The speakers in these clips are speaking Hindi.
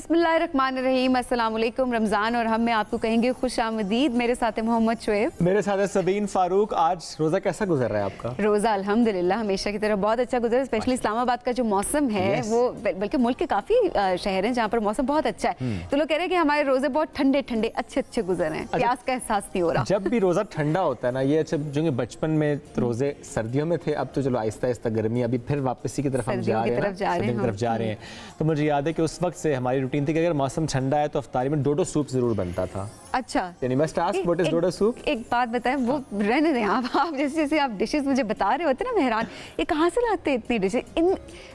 बिस्मिल्लाहिर्रहमानिर्रहीम, अस्सलाम वालेकुम। रमज़ान और हम में आपको कहेंगे खुश आमदीद। मेरे साथ है मोहम्मद शुएब, मेरे साथ है सबीन फारूक। आज रोज़ा कैसा गुजर रहा है आपका? रोज़ा अल्हम्दुलिल्लाह हमेशा की तरह बहुत अच्छा गुजरा। स्पेशली इस्लामाबाद का जो मौसम है वो, बल्कि मुल्क के काफ़ी शहर हैं जहाँ पर मौसम बहुत अच्छा है, तो लोग कह रहे हैं कि हमारे रोज़े बहुत ठंडे ठंडे अच्छे गुजर हैं। प्यास का एहसास नहीं हो रहा। जब भी रोज़ा ठंडा होता है ना, ये अच्छा जो बचपन में रोज़े सर्दियों में थे, अब तो चलो आहिस्ता आहिस्ता गर्मी, अभी फिर वापसी की तरफ हम जा रहे हैं। तो मुझे याद है कि उस वक्त से हमारी रूटीन थी कि अगर मौसम ठंडा है तो अफ्तारी में डोडो सूप जरूर बनता था। अच्छा, डोडो सूप। एक बात बताएं, वो रहने दें आप जैसे आप डिशेस मुझे बता रहे होते ना मेहरान, ये कहाँ से लाते हैं इतनी डिशेस?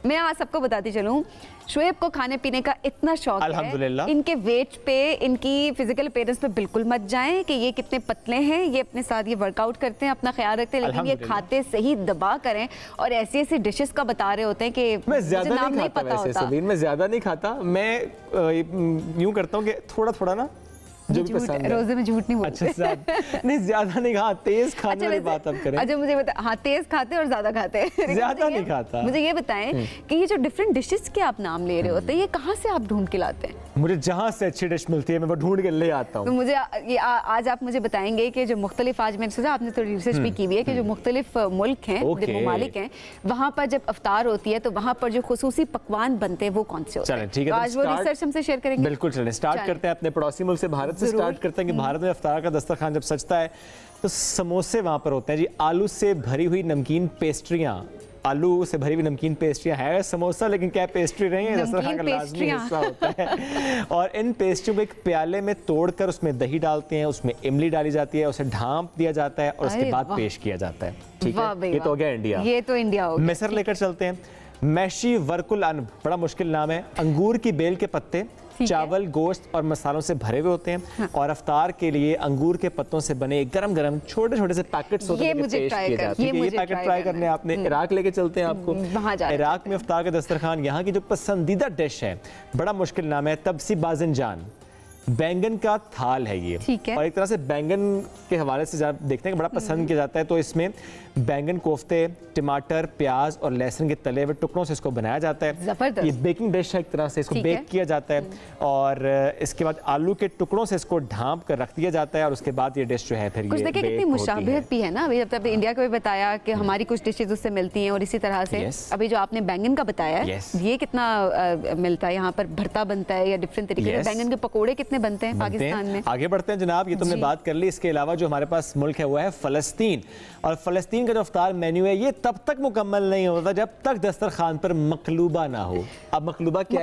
मैं आज सबको बताती चलूँ, शुएब को खाने पीने का इतना शौक है, इनके वेट पे, इनकी फिजिकल अपीयरेंस पे बिल्कुल मत जाएं कि ये कितने पतले हैं। ये अपने साथ ये वर्कआउट करते हैं, अपना ख्याल रखते हैं, लेकिन ये खाते सही दबा करें और ऐसी ऐसी डिशेस का बता रहे होते हैं कि मैं ज्यादा नहीं खाता। वैसे मैं ज्यादा नहीं खाता, मैं यूं करता हूँ कि थोड़ा थोड़ा ना, जो भी पसंद है। रोजे में झूठ नहीं बोलते। अच्छा, नहीं ज्यादा नहीं खा, तेज खाने वाली बात अब करें। अच्छा मुझे बता, हाँ तेज खाते और ज्यादा खाते ज्यादा नहीं खाता। मुझे ये बताएं कि ये जो डिफरेंट डिशेस के आप नाम ले रहे होते हैं, ये कहाँ से आप ढूंढ के लाते हैं? मुझे जहाँ से अच्छी डिश मिलती है मैं वो ढूंढ के ले आता हूँ। तो मुझे आज आप मुझे बताएंगे कि जो मुख्तलिफ, आज मैंने सोचा आपने तो रिसर्च भी की हुई है कि जो मुख्तलिफ मुल्क हैं, ममालिक हैं, वहाँ पर जब अफ्तार होती है तो वहाँ पर जो खुसूसी पकवान बनते हैं वो कौन से होते हैं? ठीक है, आज वो रिसर्च हमसे शेयर करेंगे। बिल्कुल, चलें स्टार्ट करते हैं अपने पड़ोसी मुल्क से, भारत से स्टार्ट करते हैं कि भारत में अफ्तार का दस्तरखान जब सजता है तो समोसे वहाँ पर होते हैं जी। आलू से भरी हुई नमकीन पेस्ट्रियाँ, आलू से भरी हुई नमकीन पेस्ट्रियाँ है समोसा, लेकिन क्या पेस्ट्री रही है, दस्तरखान का लाज़मी हिस्सा होता है। और इन पेस्ट्रियों को एक प्याले में तोड़कर उसमें दही डालते हैं, उसमें इमली डाली जाती है, उसे ढांप दिया जाता है और उसके बाद पेश किया जाता है। ठीक है, ये तो हो गया इंडिया। ये तो इंडिया हो गया। मिस्र लेकर चलते हैं। मैशी वर्कुल अनब, बड़ा मुश्किल नाम है। अंगूर की बेल के पत्ते चावल, गोश्त और मसालों से भरे हुए होते हैं। हाँ। और अफ्तार के लिए अंगूर के पत्तों से बने गरम गरम छोटे छोटे से पैकेट्स होते हैं, पेश किए जाते हैं। ये पैकेट ट्राई करने आपने इराक लेके चलते हैं आपको। इराक में अफ्तार का दस्तरखान, यहाँ की जो पसंदीदा डिश है, बड़ा मुश्किल नाम है, तबसी बाजिंजान, बैंगन का थाल है ये। और एक तरह से बैंगन के हवाले से जब देखते हैं कि बड़ा पसंद किया जाता है, तो इसमें बैंगन कोफ्ते, टमाटर, प्याज और लहसुन के तले हुए टुकड़ों से इसको बनाया जाता है। ये बेकिंग डिश है, एक तरह से इसको बेक किया जाता है और इसके बाद आलू के टुकड़ों से इसको ढांप कर रख दिया जाता है और उसके बाद ये डिश जो है फिर कुछ देखिए कितनी मुशाबहत भी है ना। अभी जब इंडिया को भी बताया कि हमारी कुछ डिशेज उससे मिलती हैं और इसी तरह से अभी जो आपने बैंगन का बताया ये कितना मिलता है, यहाँ पर भरता बनता है या डिफरेंट तरीके के बैंगन के पकौड़े कितने बनते हैं पाकिस्तान में? आगे बढ़ते हैं जनाब, ये तुमने बात कर ली। इसके अलावा जो हमारे पास मुल्क है वो है फ़लस्तीन, और फ़लस्तीन का जो अफ्तार मेन्यू है ये तब तक मुकम्मल नहीं होता जब तक दस्तरखान पर मकलूबा ना हो। अब मकलूबा क्या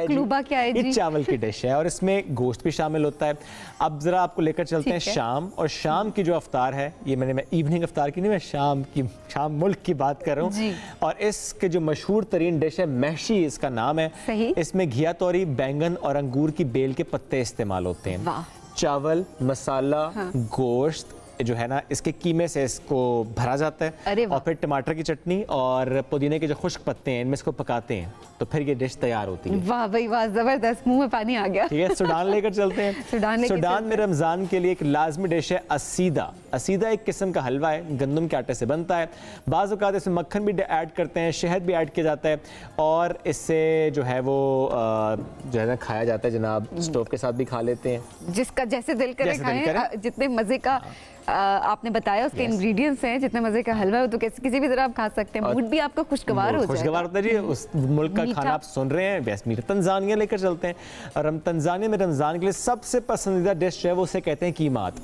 है? ये चावल की डिश है और इसमें गोश्त भी शामिल होता है। अब जरा आपको लेकर चलते हैं शाम, और शाम की जो अफ्तार है, ये मैं इवनिंग अफ्तार की नहीं, मैं शाम मुल्क की बात कर रहा हूँ। और इसके जो मशहूर तरीन डिश है महशी, इसका नाम है। इसमें घिया तोरी, बैंगन और अंगूर की बेल के पत्ते इस्तेमाल होते हैं। चावल, मसाला, गोश्त जो है ना, इसके कीमे से इसको भरा जाता है और फिर टमाटर की चटनी और पुदीने के जो खुश्क पत्ते हैं इनमें इसको पकाते हैं, तो फिर ये डिश तैयार होती है। वाह भाई वाह, जबरदस्त, मुंह में पानी आ गया। ठीक है, सूडान लेकर चलते हैं। सूडान में रमज़ान के लिए एक लाजमी डिश है असीदा। असीदा एक किस्म का हलवा है, गंदम के आटे से बनता है। बाज़ औक़ात इसमें मक्खन भी ऐड करते हैं, शहद भी ऐड किया जाता है और इससे जो है वो जो है ना खाया जाता है जनाब। स्टोव के साथ भी खा लेते हैं, जिसका जैसे दिल करे खाएं। जितने मजे का आपने बताया उसके इंग्रेडिएंट्स हैं, जितने मजे का हलवा है तो किसी भी तरह आप खा सकते हैं। मूड भी आपका खुशगवार हो जाएगा। खुशगवार होता है जी। उस मुल्क का खाना आप सुन रहे हैं, बेस्ट मीठा। तंजानिया लेकर चलते हैं, और हम तंजानिया में रमजान के लिए सबसे पसंदीदा डिश है वो उसे कहते हैं कीमात।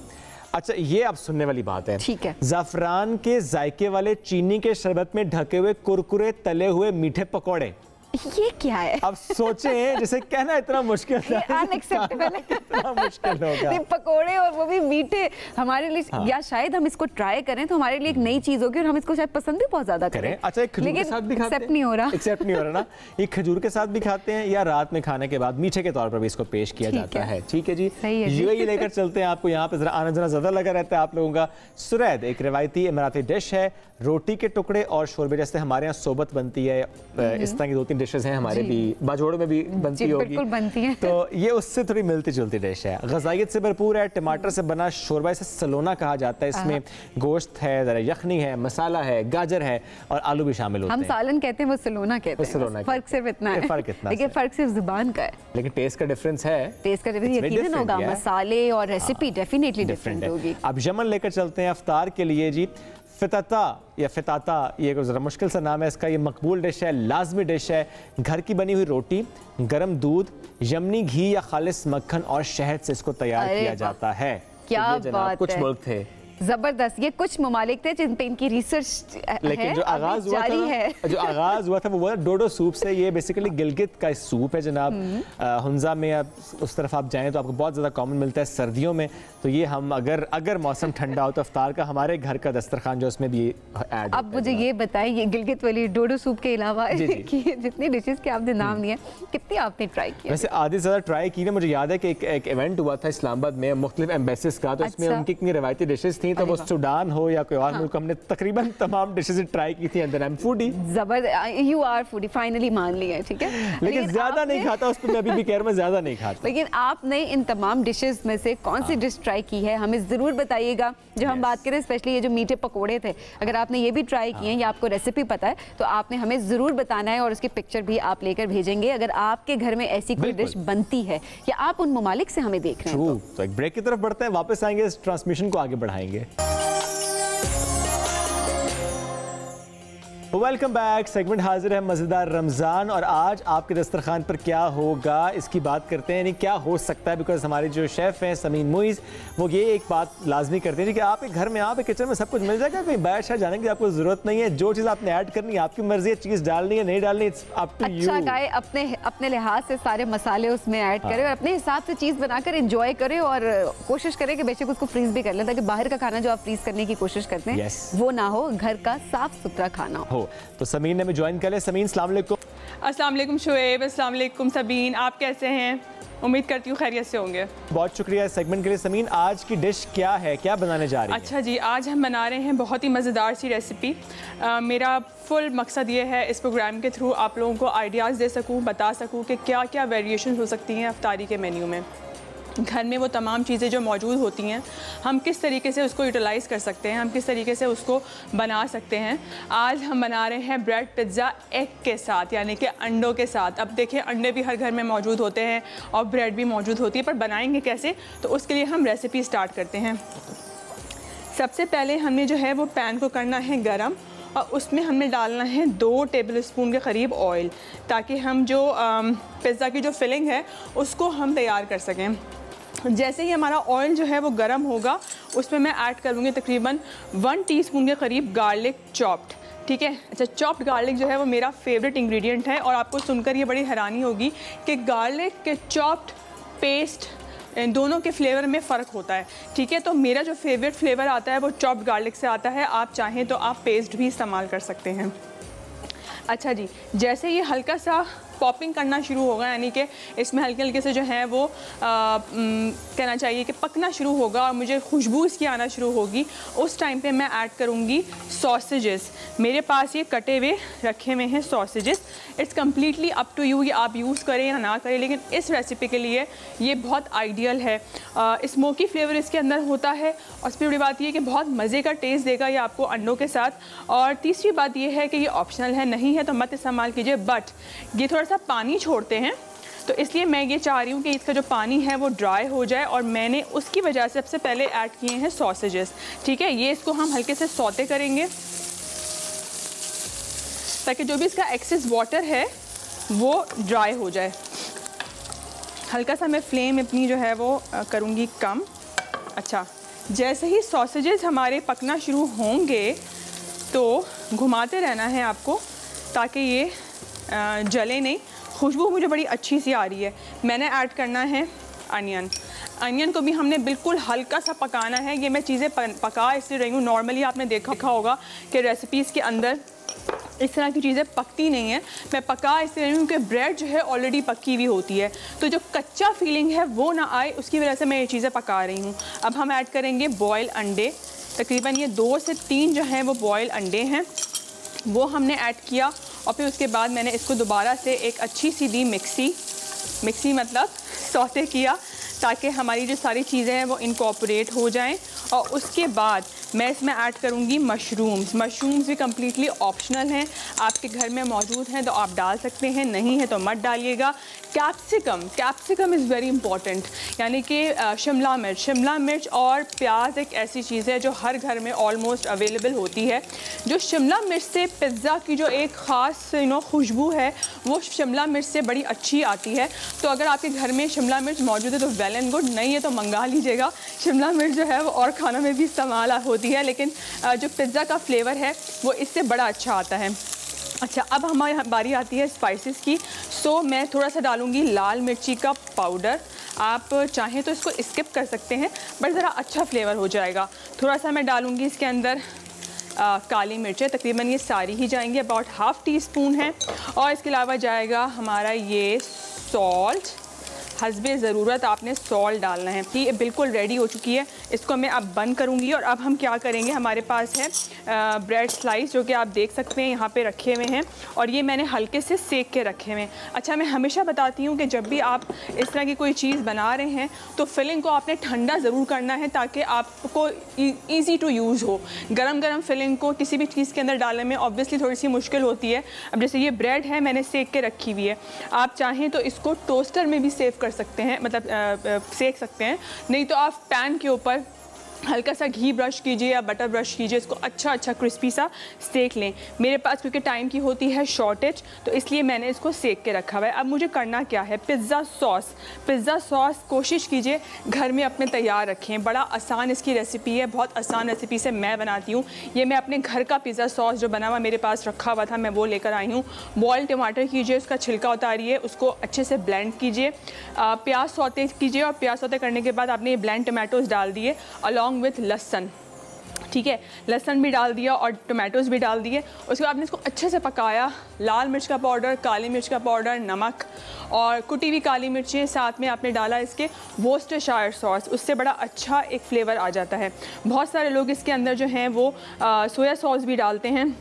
अच्छा, ये आप सुनने वाली बात है। ठीक है। ज़ाफ़रान के जायके वाले चीनी के शरबत में ढके हुए कुरकुरे तले हुए मीठे पकौड़े, ये क्या है? अब सोचें, जिसे कहना इतना मुश्किल है, अनएक्सेप्टेबल है। इतना मुश्किल होगा। पकोड़े और वो भी मीठे हमारे लिए। हाँ। या शायद हम इसको ट्राई करें तो हमारे लिए एक नई चीज होगी और हम इसको शायद पसंद भी बहुत ज्यादा करें। अच्छा, खजूर के साथ भी खाते हैं? नहीं हो रहा, एक्सेप्ट नहीं हो रहा ना। ये खजूर के साथ भी खाते हैं या रात में खाने के बाद मीठे के तौर पर भी इसको पेश किया जाता है। ठीक है जी, यूएई लेकर चलते हैं आपको। यहाँ पे जरा आना जाना ज्यादा लगा रहता है आप लोगों का। सुरैद एक रिवायती इमराती डिश है, रोटी के टुकड़े और शोरबे, जैसे हमारे यहाँ सोबत बनती है, इस तरह की 2-3 डिशेस हैं हमारे भी, बाजोड़ में भी बनती होगी, बिल्कुल बनती है। तो ये उससे थोड़ी मिलती जुलती डिश है, ग़ज़ाइयत से भरपूर है। टमाटर से बना शोरबा, इसे सलोना कहा जाता है। इसमें गोश्त है, ज़रा यखनी है, मसाला है, गाजर है और आलू भी शामिल होते हैं। हम सालन कहते हैं, वो सलोना कहते हैं। फर्क सिर्फ इतना है, लेकिन फर्क सिर्फ जुबान का है, लेकिन टेस्ट का डिफरेंस है। टेस्ट का डिफरेंस यकीनन होगा, मसाले और रेसिपी डेफिनेटली डिफरेंट होगी। अब यमन लेकर चलते हैं इफ्तार के लिए जी। फ़िताता या फ़िताता, ये ज़रा मुश्किल सा नाम है इसका। ये मकबूल डिश है, लाजमी डिश है। घर की बनी हुई रोटी, गर्म दूध, यमनी घी या खालिस मक्खन और शहद से इसको तैयार किया जाता है। क्या बात कुछ मुल्क थे जबरदस्त, ये कुछ ममालिक थे जिन पे इनकी रिसर्च लेकिन जो आगाज हुआ था वो डोडो सूप से। ये बेसिकली गिलगित का सूप है जनाब। हुंजा में आप उस तरफ आप जाएं तो आपको बहुत ज़्यादा कॉमन मिलता है सर्दियों में। तो ये हम अगर मौसम ठंडा हो तो इफ्तार का हमारे घर का दस्तरखान जो उसमें भी ऐड। अब मुझे ये बताएं, ये गिलगित वाली डोडो सूप के अलावा जितनी डिशेस के आपने नाम लिए, कितनी आपने ट्राई किया? वैसे आधी ज़्यादा ट्राई की ना। मुझे याद है कि एक इवेंट हुआ था इस्लामाबाद में मुख्तलिफ एम्बेसीज का, तो इसमें उनकी इतनी रवायती डिशेज थी, तो वो सूडान हो या कोई और मुल्क, हमने तकरीबन तमाम डिशेस ट्राई की थी। अंदर आई एम फूडी। जबरदस्त, यू आर फूडी, फाइनली मान लिया, ठीक है। लेकिन ज्यादा नहीं खाता, उस पर मैं अभी भी कह रहा हूं, ज्यादा नहीं खाता। लेकिन आपने इन तमाम डिशेस में से कौन सी डिश ट्राई की है, हमें जरूर बताइएगा। जो हम बात करें स्पेशली ये जो मीठे पकोड़े थे, अगर आपने ये भी ट्राई किए हैं या आपको रेसिपी पता है तो आपने हमें जरूर बताना है और उसकी पिक्चर भी आप लेकर भेजेंगे अगर आपके घर में ऐसी कोई डिश बनती है या आप उन ममालिक से हमें देख रहे हैं। तो एक ब्रेक की तरफ बढ़ते हैं, वापस आएंगे, इस ट्रांसमिशन को आगे बढ़ाएंगे। Welcome back. सेगमेंट हाजिर है मज़ेदार रमज़ान, और आज आपके दस्तरखान पर क्या होगा इसकी बात करते हैं, यानी क्या हो सकता है। बिकॉज हमारे जो शेफ़ हैं समीन मुइज़, वो ये एक बात लाजमी करते हैं कि आपके घर में, आप किचन में सब कुछ मिल जाएगा, कहीं बाहर शहर जाने की आपको ज़रूरत नहीं है। जो चीज़ आपने ऐड करनी है आपकी मर्जी है, चीज़ डालनी है नहीं डालनी, इट्स अप टू यू। अच्छा गाय अपने लिहाज से सारे मसाले उसमें ऐड करें और अपने हिसाब से चीज़ बनाकर एंजॉय करें, और कोशिश करें कि बेशक उसको फ्रीज भी कर लें, ताकि बाहर का खाना जो आप फ्रीज करने की कोशिश करते हैं वो ना हो, घर का साफ सुथरा खाना हो। तो समीन ने हमें ज्वाइन कर लिया। समीन अस्सलाम वालेकुम। अस्सलाम वालेकुम शुएब, अस्सलाम वालेकुम सबीन, आप कैसे हैं? उम्मीद करती हूँ खैरियत से होंगे। बहुत शुक्रिया इस सेगमेंट के लिए। समीन, आज की डिश क्या है, क्या बनाने जा रही है? अच्छा जी, आज हम बना रहे हैं बहुत ही मज़ेदार सी रेसिपी। मेरा फुल मकसद ये है इस प्रोग्राम के थ्रू आप लोगों को आइडियाज़ दे सकूँ, बता सकूँ कि क्या क्या वेरिएशन हो सकती हैं इफ्तारी के मेन्यू में। घर में वो तमाम चीज़ें जो मौजूद होती हैं, हम किस तरीके से उसको यूटिलाइज़ कर सकते हैं, हम किस तरीके से उसको बना सकते हैं। आज हम बना रहे हैं ब्रेड पिज़्ज़ा एग के साथ, यानी कि अंडों के साथ। अब देखिए, अंडे भी हर घर में मौजूद होते हैं और ब्रेड भी मौजूद होती है, पर बनाएंगे कैसे, तो उसके लिए हम रेसिपी स्टार्ट करते हैं। सबसे पहले हमने जो है वो पैन को करना है गरम, और उसमें हमने डालना है 2 टेबलस्पून के करीब ऑयल, ताकि हम जो पिज़्ज़ा की जो फिलिंग है उसको हम तैयार कर सकें। जैसे ही हमारा ऑयल जो है वो गर्म होगा, उसमें मैं ऐड करूँगी तकरीबन 1 टीस्पून के करीब गार्लिक चॉप्ड, ठीक है। अच्छा, चॉप्ड गार्लिक जो है वो मेरा फेवरेट इंग्रेडिएंट है, और आपको सुनकर ये बड़ी हैरानी होगी कि गार्लिक के चॉप्ड पेस्ट दोनों के फ्लेवर में फ़र्क होता है, ठीक है। तो मेरा जो फेवरेट फ्लेवर आता है वो चॉप्ड गार्लिक से आता है, आप चाहें तो आप पेस्ट भी इस्तेमाल कर सकते हैं। अच्छा जी, जैसे ये हल्का सा पॉपिंग करना शुरू होगा, यानी कि इसमें हल्के हल्के से जो है वो कहना चाहिए कि पकना शुरू होगा और मुझे खुशबू इसकी आना शुरू होगी, उस टाइम पे मैं ऐड करूँगी सॉसेजेस। मेरे पास ये कटे हुए रखे हुए हैं sausages. It's completely up to you, ये आप यूज़ करें या ना करें, लेकिन इस रेसिपी के लिए ये बहुत आइडियल है। स्मोकी फ्लेवर इसके अंदर होता है, और सबसे बड़ी बात ये कि बहुत मज़े का टेस्ट देगा ये आपको अंडों के साथ। और तीसरी बात ये है कि ये ऑप्शनल है, नहीं है तो मत इस्तेमाल कीजिए, बट ये थोड़ा सा पानी छोड़ते हैं, तो इसलिए मैं ये चाह रही हूँ कि इसका जो पानी है वो ड्राई हो जाए, और मैंने उसकी वजह से सबसे पहले ऐड किए हैं सॉसेजेस, ठीक है। ये इसको हम हल्के से सौते करेंगे ताकि जो भी इसका एक्सेस वाटर है वो ड्राई हो जाए। हल्का सा मैं फ्लेम अपनी जो है वो करूँगी कम। अच्छा, जैसे ही सॉसेजेस हमारे पकना शुरू होंगे तो घुमाते रहना है आपको, ताकि ये जले नहीं। खुशबू मुझे बड़ी अच्छी सी आ रही है। मैंने ऐड करना है अनियन को भी हमने बिल्कुल हल्का सा पकाना है। ये मैं चीज़ें पका इसलिए रही हूँ, नॉर्मली आपने देखा होगा कि रेसिपीज़ के अंदर इस तरह की चीज़ें पकती नहीं है। मैं पका इसलिए रही हूँ कि ब्रेड जो है ऑलरेडी पकी हुई होती है, तो जो कच्चा फीलिंग है वो ना आए, उसकी वजह से मैं ये चीज़ें पका रही हूँ। अब हम ऐड करेंगे बॉयल अंडे, तकरीबन ये 2 से 3 जो हैं वो बॉयल अंडे हैं। वो हमने ऐड किया और फिर उसके बाद मैंने इसको दोबारा से एक अच्छी सीधी मिक्सी मतलब सौते किया ताकि हमारी जो सारी चीज़ें हैं वो इनकॉर्पोरेट हो जाएं। और उसके बाद मैं इसमें ऐड करूँगी मशरूम्स भी कम्प्लीटली ऑप्शनल हैं, आपके घर में मौजूद हैं तो आप डाल सकते हैं, नहीं है तो मत डालिएगा। कैप्सिकम इज़ वेरी इंपॉर्टेंट, यानी कि शिमला मिर्च और प्याज एक ऐसी चीज़ है जो हर घर में ऑलमोस्ट अवेलेबल होती है। जो शिमला मिर्च से पिज़्ज़ा की जो एक ख़ास खुशबू है वो शिमला मिर्च से बड़ी अच्छी आती है। तो अगर आपके घर में शिमला मिर्च मौजूद है तो वेल एंड गुड, नहीं है तो मंगा लीजिएगा। शिमला मिर्च जो है वो और खाना में भी इस्तेमाल होती है, लेकिन जो पिज़्ज़ा का फ्लेवर है वो इससे बड़ा अच्छा आता है। अच्छा, अब हमारी बारी आती है स्पाइसेस की। सो मैं थोड़ा सा डालूँगी लाल मिर्ची का पाउडर, आप चाहें तो इसको स्किप कर सकते हैं बट ज़रा अच्छा फ्लेवर हो जाएगा। थोड़ा सा मैं डालूँगी इसके अंदर काली मिर्चें, तकरीबन ये सारी ही जाएंगी, अबाउट हाफ़ टी स्पून है। और इसके अलावा जाएगा हमारा ये सॉल्ट, हस्बे ज़रूरत आपने सॉल्ट डालना है। ये बिल्कुल रेडी हो चुकी है, इसको मैं अब बंद करूँगी। और अब हम क्या करेंगे, हमारे पास है ब्रेड स्लाइस जो कि आप देख सकते हैं यहाँ पे रखे हुए हैं और ये मैंने हल्के से सेक के रखे हुए हैं। अच्छा, मैं हमेशा बताती हूँ कि जब भी आप इस तरह की कोई चीज़ बना रहे हैं तो फिलिंग को आपने ठंडा ज़रूर करना है ताकि आपको ईज़ी टू यूज़ हो। गरम फिलिंग को किसी भी चीज़ के अंदर डालने में ऑब्वियसली थोड़ी सी मुश्किल होती है। अब जैसे ये ब्रेड है मैंने सेक के रखी हुई है, आप चाहें तो इसको टोस्टर में भी सेव कर सकते हैं, मतलब सेक सकते हैं, नहीं तो आप पैन के ऊपर हल्का सा घी ब्रश कीजिए या बटर ब्रश कीजिए, इसको अच्छा क्रिस्पी सा सेक लें। मेरे पास क्योंकि टाइम की होती है शॉर्टेज तो इसलिए मैंने इसको सेक के रखा हुआ है। अब मुझे करना क्या है, पिज़्ज़ा सॉस कोशिश कीजिए घर में अपने तैयार रखें, बड़ा आसान इसकी रेसिपी है, बहुत आसान रेसिपी से मैं बनाती हूँ। ये मैं अपने घर का पिज़्ज़ा सॉस जो बना हुआ मेरे पास रखा हुआ था मैं वो लेकर आई हूँ। बॉयल टमाटर कीजिए, उसका छिलका उतारिए, उसको अच्छे से ब्लेंड कीजिए, प्याज सौते कीजिए और प्याज सौते करने के बाद आपने ये ब्लेंड टमाटोज़ डाल दिए अलॉन्ग विथ लहसुन, ठीक है, लहसुन भी डाल दिया और टमाटोज़ भी डाल दिए। उसके बाद आपने इसको अच्छे से पकाया, लाल मिर्च का पाउडर, काली मिर्च का पाउडर, नमक और कुटी हुई काली मिर्चें, साथ में आपने डाला इसके वोस्टरशायर सॉस, उससे बड़ा अच्छा एक फ्लेवर आ जाता है। बहुत सारे लोग इसके अंदर जो हैं वो सोया सॉस भी डालते हैं,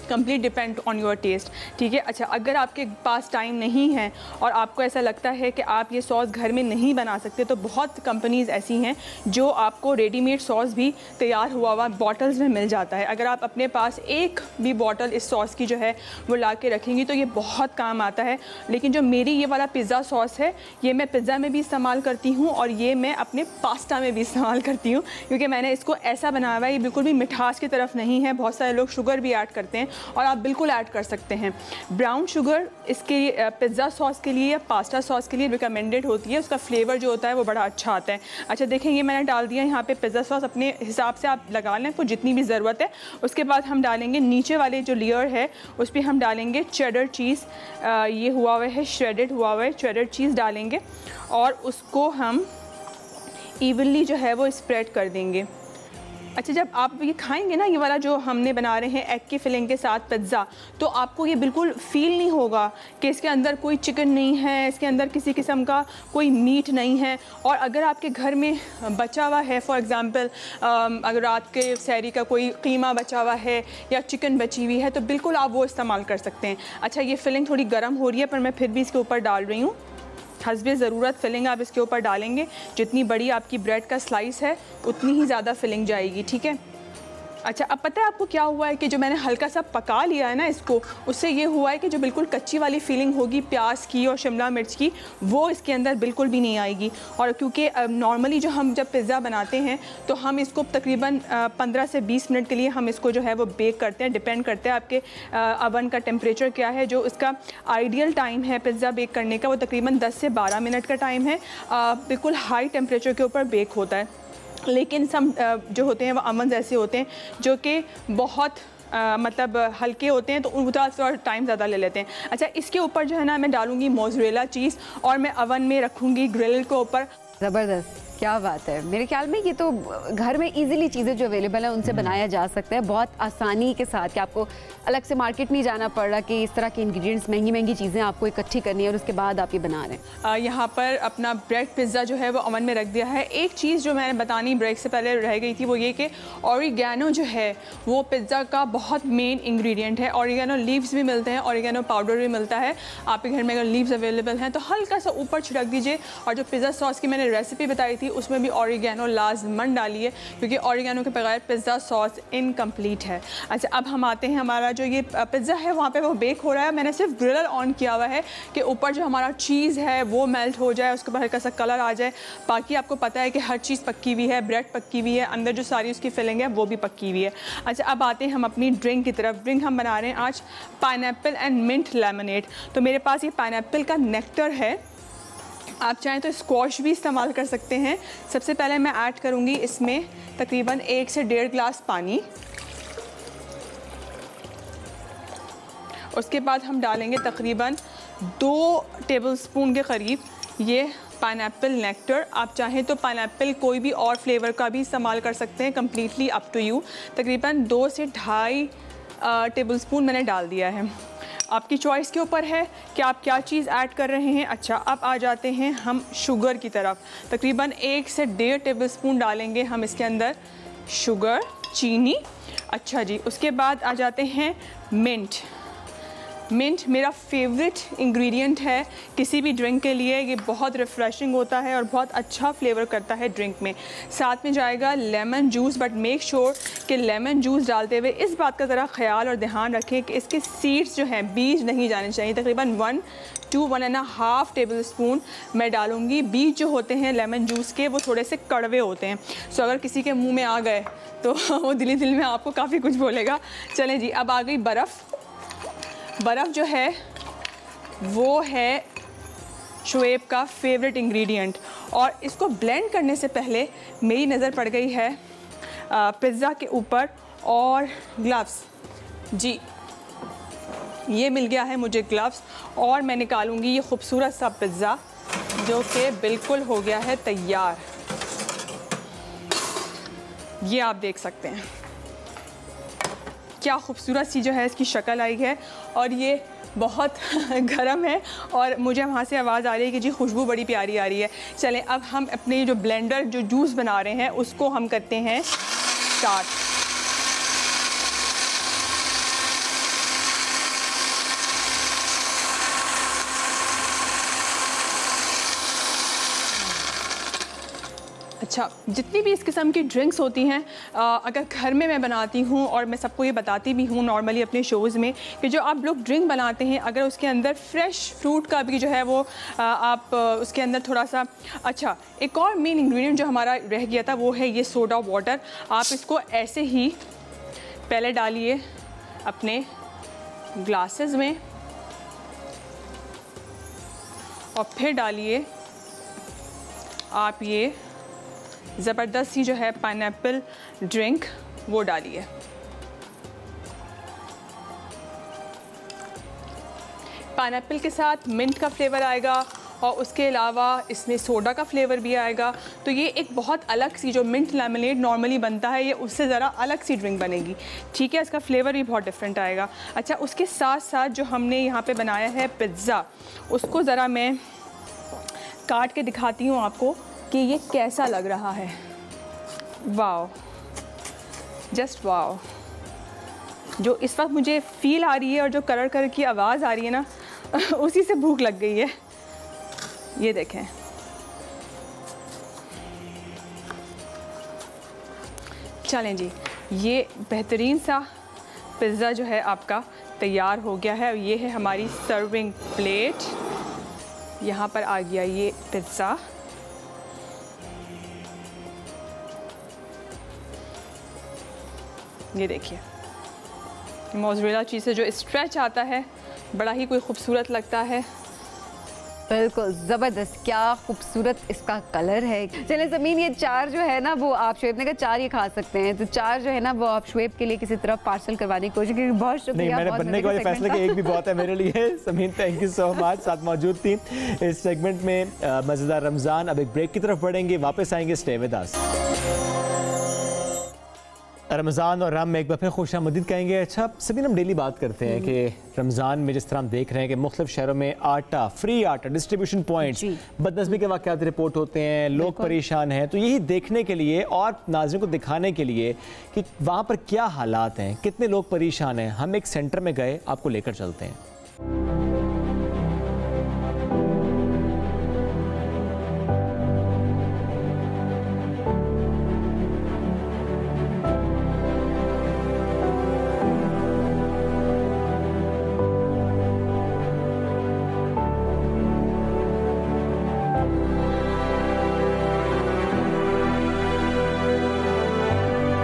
complete depend on your taste, ठीक है। अच्छा, अगर आपके पास टाइम नहीं है और आपको ऐसा लगता है कि आप ये सॉस घर में नहीं बना सकते तो बहुत कंपनीज़ ऐसी हैं जो आपको रेडीमेड सॉस भी तैयार हुआ बॉटल्स में मिल जाता है। अगर आप अपने पास एक भी बॉटल इस सॉस की जो है वो ला के रखेंगी तो ये बहुत काम आता है। लेकिन जो मेरी ये वाला पिज़्ज़ा सॉस है ये मैं पिज़्ज़ा में भी इस्तेमाल करती हूँ और ये मैं अपने पास्ता में भी इस्तेमाल करती हूँ, क्योंकि मैंने इसको ऐसा बनाया हुआ है, ये बिल्कुल भी मिठास की तरफ नहीं है। बहुत सारे लोग शुगर भी ऐड करते हैं और आप बिल्कुल ऐड कर सकते हैं। ब्राउन शुगर इसके लिए पिज़्ज़ा सॉस के लिए या पास्ता सॉस के लिए रिकमेंडेड होती है, उसका फ्लेवर जो होता है वो बड़ा अच्छा आता है। अच्छा देखें, ये मैंने डाल दिया यहाँ पे पिज़्ज़ा सॉस, अपने हिसाब से आप लगा लें आपको जितनी भी ज़रूरत है। उसके बाद हम डालेंगे नीचे वाले जो लेयर है उस पर हम डालेंगे चेडर चीज़, ये हुआ हुआ है श्रेडेड हुआ हुआ है चेडर चीज़ डालेंगे और उसको हम इवनली जो है वो स्प्रेड कर देंगे। अच्छा, जब आप ये खाएंगे ना ये वाला जो हमने बना रहे हैं एग की फिलिंग के साथ पिज़्ज़ा, तो आपको ये बिल्कुल फील नहीं होगा कि इसके अंदर कोई चिकन नहीं है, इसके अंदर किसी किस्म का कोई मीट नहीं है। और अगर आपके घर में बचा हुआ है, फॉर एग्ज़ाम्पल अगर रात के सहरी का कोई कीमा बचा हुआ है या चिकन बची हुई है तो बिल्कुल आप वो इस्तेमाल कर सकते हैं। अच्छा, ये फिलिंग थोड़ी गर्म हो रही है पर मैं फिर भी इसके ऊपर डाल रही हूँ। हस्बे ज़रूरत फिलिंग आप इसके ऊपर डालेंगे, जितनी बड़ी आपकी ब्रेड का स्लाइस है उतनी ही ज़्यादा फिलिंग जाएगी, ठीक है। अच्छा, अब पता है आपको क्या हुआ है कि जो मैंने हल्का सा पका लिया है ना इसको, उससे ये हुआ है कि जो बिल्कुल कच्ची वाली फीलिंग होगी प्याज की और शिमला मिर्च की वो इसके अंदर बिल्कुल भी नहीं आएगी। और क्योंकि नॉर्मली जो हम जब पिज़्ज़ा बनाते हैं तो हम इसको तकरीबन 15 से 20 मिनट के लिए हम इसको जो है वो बेक करते हैं, डिपेंड करते हैं आपके अवन का टेम्परेचर क्या है। जो इसका आइडियल टाइम है पिज़्ज़ा बेक करने का वो तकरीबन 10 से 12 मिनट का टाइम है, बिल्कुल हाई टेम्परेचर के ऊपर बेक होता है। लेकिन सम जो होते हैं वो अवन्स ऐसे होते हैं जो कि बहुत मतलब हल्के होते हैं तो उनका थोड़ा टाइम ज़्यादा ले लेते हैं। अच्छा, इसके ऊपर जो है ना मैं डालूँगी मोज़रेला चीज़ और मैं अवन में रखूँगी ग्रिल के ऊपर। ज़बरदस्त। क्या बात है। मेरे ख्याल में ये तो घर में इजीली चीज़ें जो अवेलेबल हैं उनसे बनाया जा सकता है बहुत आसानी के साथ, कि आपको अलग से मार्केट नहीं जाना पड़ रहा कि इस तरह के इंग्रेडिएंट्स महंगी महंगी चीज़ें आपको इकट्ठी करनी है और उसके बाद आप ये बना रहे हैं। यहाँ पर अपना ब्रेड पिज़्ज़ा जो है वो ओवन में रख दिया है। एक चीज़ जो मैंने बतानी ब्रेक से पहले रह गई थी वो ये कि ऑरिगेनो जो है वो पिज़्ज़ा का बहुत मेन इंग्रेडिएंट है। ऑरिगेनो लीव्स भी मिलते हैं, ऑरिगेनो पाउडर भी मिलता है। आपके घर में अगर लीव्स अवेलेबल हैं तो हल्का सा ऊपर छिड़क दीजिए। और जो पिज़्ज़ा सॉस की मैंने रेसिपी बताई थी उसमें भी ऑरिगेनो लाजमन डालिए, क्योंकि ऑरिगेनो के बगैर पिज़्ज़ा सॉस इनकम्प्लीट है। अच्छा, अब हम आते हैं, हमारा जो ये पिज़्ज़ा है वहाँ पे वो बेक हो रहा है। मैंने सिर्फ ग्रिलर ऑन किया हुआ है कि ऊपर जो हमारा चीज़ है वो मेल्ट हो जाए, उसके ऊपर हल्का सा कलर आ जाए। बाकी आपको पता है कि हर चीज़ पक्की हुई है, ब्रेड पक्की हुई है, अंदर जो सारी उसकी फिलिंग है वो भी पक्की हुई है। अच्छा, अब आते हैं हम अपनी ड्रिंक की तरफ। ड्रिंक हम बना रहे हैं आज पाइनएप्पल एंड मिंट लेमनेड। तो मेरे पास ये पाइनएप्पल का नेक्टर है, आप चाहें तो स्क्वॉश भी इस्तेमाल कर सकते हैं। सबसे पहले मैं ऐड करूँगी इसमें तकरीबन 1 से 1.5 गिलास पानी। उसके बाद हम डालेंगे तकरीबन 2 टेबलस्पून के करीब ये पाइनएप्पल नेक्टर। आप चाहें तो पाइनएप्पल कोई भी और फ्लेवर का भी इस्तेमाल कर सकते हैं, कम्प्लीटली अप टू यू। तकरीबन 2 से 2.5 टेबलस्पून मैंने डाल दिया है। आपकी चॉइस के ऊपर है कि आप क्या चीज़ ऐड कर रहे हैं। अच्छा, अब आ जाते हैं हम शुगर की तरफ। तकरीबन 1 से 1.5 टेबलस्पून डालेंगे हम इसके अंदर शुगर, चीनी। अच्छा जी, उसके बाद आ जाते हैं मिंट। मिंट मेरा फेवरेट इंग्रेडिएंट है किसी भी ड्रिंक के लिए। ये बहुत रिफ़्रेशिंग होता है और बहुत अच्छा फ्लेवर करता है ड्रिंक में। साथ में जाएगा lemon juice, but make sure कि लेमन जूस डालते हुए इस बात का ज़रा ख्याल और ध्यान रखें कि इसके सीड्स जो हैं, बीज नहीं जाने चाहिए। तकरीबन 1 to 1.5 टेबलस्पून मैं डालूँगी। बीज जो होते हैं लेमन जूस के वो थोड़े से कड़वे होते हैं, सो अगर किसी के मुँह में आ गए तो वो दिल में आपको काफ़ी कुछ बोलेगा। चलें जी, अब आ गई बर्फ़। बर्फ़ जो है वो है शुएब का फेवरेट इंग्रेडिएंट, और इसको ब्लेंड करने से पहले मेरी नज़र पड़ गई है पिज़्ज़ा के ऊपर और ग्लव्स। जी, ये मिल गया है मुझे ग्लव्स, और मैं निकालूंगी ये खूबसूरत सा पिज़्ज़ा जो कि बिल्कुल हो गया है तैयार। ये आप देख सकते हैं क्या खूबसूरत सी जो है इसकी शक्ल आई है, और ये बहुत गर्म है और मुझे वहाँ से आवाज़ आ रही है कि जी खुशबू बड़ी प्यारी आ रही है। चलें, अब हम अपने जो ब्लेंडर जो जूस बना रहे हैं उसको हम करते हैं स्टार्ट। अच्छा, जितनी भी इस किस्म की ड्रिंक्स होती हैं, अगर घर में मैं बनाती हूँ, और मैं सबको ये बताती भी हूँ नॉर्मली अपने शोज़ में, कि जो आप लोग ड्रिंक बनाते हैं अगर उसके अंदर फ्रेश फ्रूट का भी जो है वो आप उसके अंदर थोड़ा सा। अच्छा, एक और मेन इंग्रेडिएंट जो हमारा रह गया था वो है ये सोडा वाटर। आप इसको ऐसे ही पहले डालिए अपने ग्लासेस में और फिर डालिए आप ये ज़बरदस्त सी जो है पाइनएप्पल ड्रिंक वो डालिए। पाइनएप्पल के साथ मिंट का फ्लेवर आएगा और उसके अलावा इसमें सोडा का फ्लेवर भी आएगा, तो ये एक बहुत अलग सी जो मिंट लेमनेड नॉर्मली बनता है ये उससे ज़रा अलग सी ड्रिंक बनेगी। ठीक है, इसका फ्लेवर भी बहुत डिफरेंट आएगा। अच्छा, उसके साथ साथ जो हमने यहाँ पे बनाया है पिज़्ज़ा, उसको ज़रा मैं काट के दिखाती हूँ आपको कि ये कैसा लग रहा है। Wow, just wow. जो इस वक्त मुझे फील आ रही है और जो कलर कलर की आवाज़ आ रही है ना उसी से भूख लग गई है। ये देखें, चलें जी, ये बेहतरीन सा पिज़्ज़ा जो है आपका तैयार हो गया है। ये है हमारी सर्विंग प्लेट, यहाँ पर आ गया ये पिज़्ज़ा। ये देखिए, मोज़रेला चीज़ से जो स्ट्रेच आता है बड़ा ही कोई खूबसूरत लगता है। बिल्कुल ज़बरदस्त, क्या खूबसूरत इसका कलर है। चले ज़मीन, ये 4 जो है ना वो आप शुएब ने कहा 4 ही खा सकते हैं, तो 4 जो है ना वो आप शुएब के लिए किसी तरफ पार्सल करवाने की कोशिश करेंगे। बहुत शुक्रिया। मैंने बनने के बाद फैसला किया एक भी बहुत है मेरे लिए। ज़मीन थैंक यू सो मच, साथ मौजूद थी इस सेगमेंट में। मज़ेदार रमज़ान। अब एक ब्रेक की तरफ बढ़ेंगे, वापस आएंगे, स्टे विद अस। रमज़ान और रम में एक बार फिर खुशामदीद कहेंगे। अच्छा, सभी हम डेली बात करते हैं कि रमज़ान में जिस तरह हम देख रहे हैं कि मुख्तलिफ शहरों में आटा, फ्री आटा, डिस्ट्रीब्यूशन पॉइंट्स, बदनज़मी के वाक़यात रिपोर्ट होते हैं, लोग परेशान हैं। तो यही देखने के लिए और नाज़रीन को दिखाने के लिए कि वहाँ पर क्या हालात हैं, कितने लोग परेशान हैं, हम एक सेंटर में गए, आपको लेकर चलते हैं।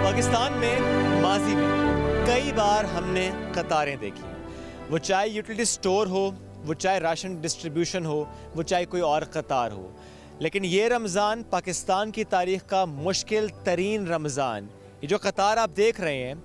पाकिस्तान में माजी में कई बार हमने कतारें देखी, वो चाहे यूटिलिटी स्टोर हो, वो चाहे राशन डिस्ट्रीब्यूशन हो, वो चाहे कोई और कतार हो। लेकिन ये रमज़ान पाकिस्तान की तारीख़ का मुश्किल तरीन रमज़ान, ये जो कतार आप देख रहे हैं,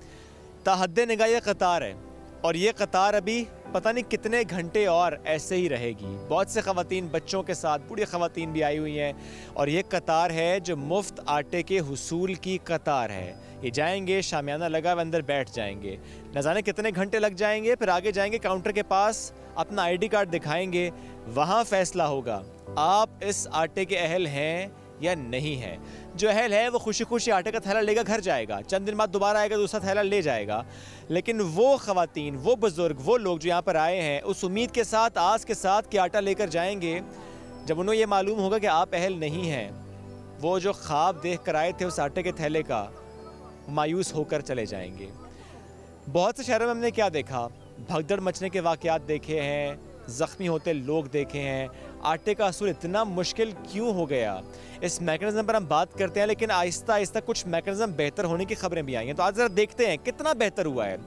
ताहद्दे निगाह ये कतार है और ये कतार अभी पता नहीं कितने घंटे और ऐसे ही रहेगी। बहुत से ख़वातीन बच्चों के साथ, बूढ़ी ख़वातीन भी आई हुई हैं और ये कतार है जो मुफ्त आटे के हुसूल की कतार है। ये जाएंगे, शामियाना लगा हुआ, अंदर बैठ जाएंगे, न जाने कितने घंटे लग जाएंगे, फिर आगे जाएंगे काउंटर के पास, अपना ID कार्ड दिखाएंगे, वहाँ फ़ैसला होगा आप इस आटे के अहल हैं या नहीं है। जो अहल है वो खुशी खुशी आटे का थैला लेकर घर जाएगा, चंद दिन बाद दोबारा आएगा, दूसरा थैला ले जाएगा। लेकिन वो ख़वातीन, वो बुज़ुर्ग, वो लोग जो यहाँ पर आए हैं उस उम्मीद के साथ, आस के साथ कि आटा लेकर जाएंगे, जब उन्हें ये मालूम होगा कि आप अहल नहीं हैं, वो जो ख्वाब देख कर आए थे उस आटे के थैले का, मायूस होकर चले जाएंगे। बहुत से शहरों में हमने क्या देखा, भगदड़ मचने के वाक़यात देखे हैं, ज़ख्मी होते लोग देखे हैं। आटे का असूल इतना मुश्किल क्यों हो गया, इस मैकेनिज़्म पर हम बात करते हैं, लेकिन आहिस्ता आहिस्ता कुछ मैकेनिज़्म बेहतर होने की खबरें भी आई हैं। तो आज ज़रा देखते हैं कितना बेहतर हुआ है।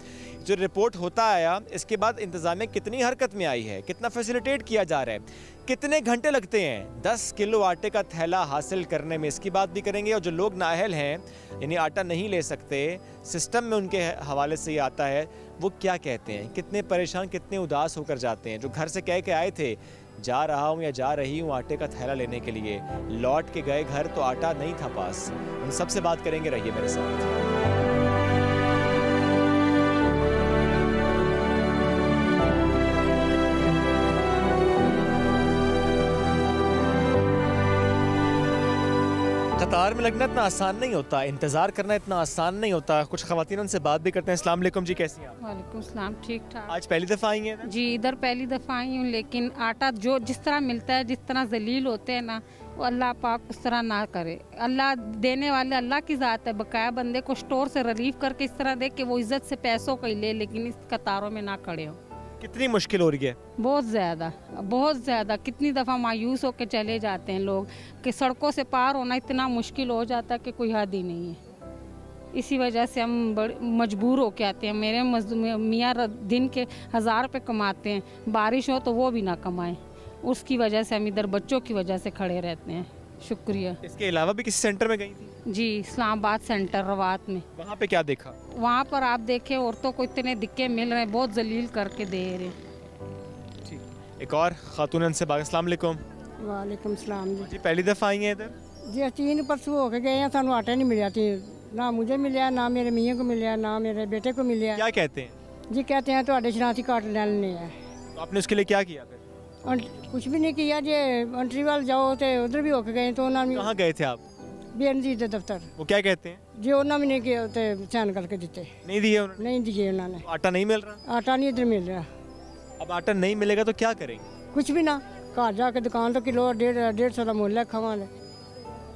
जो रिपोर्ट होता आया, इसके बाद इंतज़ामिया कितनी हरकत में आई है, कितना फैसिलिटेट किया जा रहा है, कितने घंटे लगते हैं 10 किलो आटे का थैला हासिल करने में, इसकी बात भी करेंगे। और जो लोग नाअहल हैं, यानी आटा नहीं ले सकते, सिस्टम में उनके हवाले से ये आता है, वो क्या कहते हैं, कितने परेशान, कितने उदास होकर जाते हैं। जो घर से कह के आए थे जा रहा हूँ या जा रही हूँ आटे का थैला लेने के लिए, लौट के गए घर तो आटा नहीं था पास। उन सबसे बात करेंगे, रहिए मेरे साथ। कतार में लगना इतना आसान नहीं होता, इंतज़ार करना इतना आसान नहीं होता। कुछ ख़वातीन उनसे बात भी करते हैं। अस्सलाम वालेकुम जी, कैसी हैं आप? वालेकुम सलाम, ठीक ठाक। आज पहली दफ़ा आई हैं? जी, इधर पहली दफ़ा आई हूँ, लेकिन आटा जो जिस तरह मिलता है, जिस तरह जलील होते हैं ना, वो अल्लाह पाक उस तरह ना करे। अल्लाह देने वाले अल्लाह की ज़ात है, बकाया बंदे को स्टोर से रिलीव करके इस तरह दे कि वो इज्जत से पैसों का ही ले, लेकिन इस कतारों में ना खड़े हो। कितनी मुश्किल हो रही है? बहुत ज़्यादा। कितनी दफ़ा मायूस होकर चले जाते हैं लोग कि सड़कों से पार होना इतना मुश्किल हो जाता है कि कोई हद ही नहीं है। इसी वजह से हम बड़े मजबूर होके आते हैं। मेरे मियाँ दिन के 1000 रुपये कमाते हैं, बारिश हो तो वो भी ना कमाएं, उसकी वजह से हम इधर बच्चों की वजह से खड़े रहते हैं। शुक्रिया। इसके अलावा भी किसी सेंटर में गई थी? जी, इस्लामाबाद सेंटर रवात में। वहाँ पे क्या देखा? वहाँ पर आप देखे औरतों को इतने दिक्के मिल रहे हैं, बहुत जलील करके दे रहे हैं। एक और खातून से बात। अस्सलाम वालेकुम। वालेकुम सलाम जी, पहली दफ़ा आई हैं इधर? जी, 3 परसों होके गए हैं, सानू आटा नहीं मिला थी, ना मुझे मिला, ना मेरे मियाँ को मिला, ना मेरे बेटे को मिला। क्या कहते हैं जी? कहते हैं तो शनाख्ती कार्ड लेने है। तो आपने उसके लिए क्या किया फिर? कुछ भी नहीं किया जी। एंट्री वाल जाओ तो उधर भी होके गए, तो उन्होंने। कहाँ गए थे आप? बेनजीर के दफ्तर। वो क्या कहते हैं? जी, उन्होंने भी नहीं किया, साइन करके दिते नहीं दिए उन्होंने? नहीं दिए उन्होंने। आटा नहीं मिल रहा? आटा नहीं इधर मिल रहा। अब आटा नहीं मिलेगा तो क्या करेंगे? कुछ भी ना, घर जाके दुकान तो किलो 150 का मुल है, खावा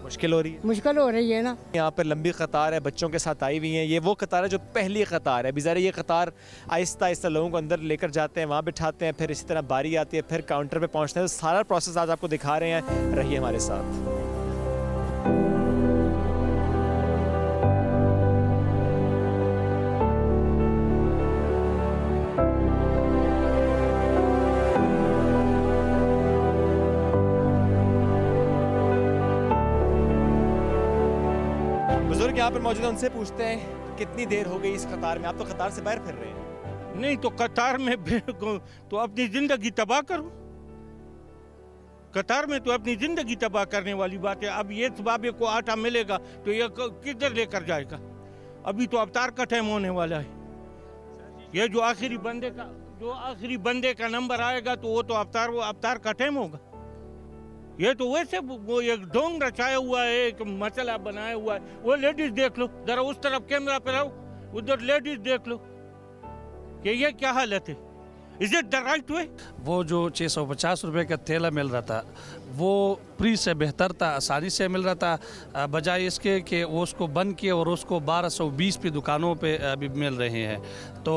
मुश्किल हो रही है। मुश्किल हो रही है ना। यहाँ पर लंबी कतार है, बच्चों के साथ आई हुई हैं। ये वो कतार है जो पहली कतार है। बेचारे ये कतार आहिस्ता आहिस्ता लोगों को अंदर लेकर जाते हैं, वहाँ बिठाते हैं, फिर इसी तरह बारी आती है, फिर काउंटर पे पहुँचते हैं। तो सारा प्रोसेस आज आपको दिखा रहे हैं, रहिए हमारे साथ। बुजुर्ग यहाँ पर मौजूद है, उनसे पूछते हैं कितनी देर हो गई इस कतार में। आप तो कतार से बाहर फिर रहे हैं। नहीं तो कतार में तो अपनी जिंदगी तबाह करो। कतार में तो अपनी जिंदगी तबाह करने वाली बात है। अब ये बाबे को आटा मिलेगा तो ये किधर लेकर जाएगा? अभी तो अवतार का टाइम होने वाला है। ये जो आखिरी बंदे का नंबर आएगा तो वो अवतार का टाइम होगा। ये तो वैसे वो एक ढोंग रचाया हुआ है, एक मसला बनाया हुआ है। वो लेडीज देख लो जरा, उस तरफ कैमरा पे रहो, उधर लेडीज देख लो कि ये क्या हालत है। Is it the right way? वो जो 650 रुपये का थैला मिल रहा था वो फ्री से बेहतर था, आसानी से मिल रहा था, बजाय इसके कि वो उसको बंद किए और उसको 1220 पे दुकानों पे अभी मिल रहे हैं। तो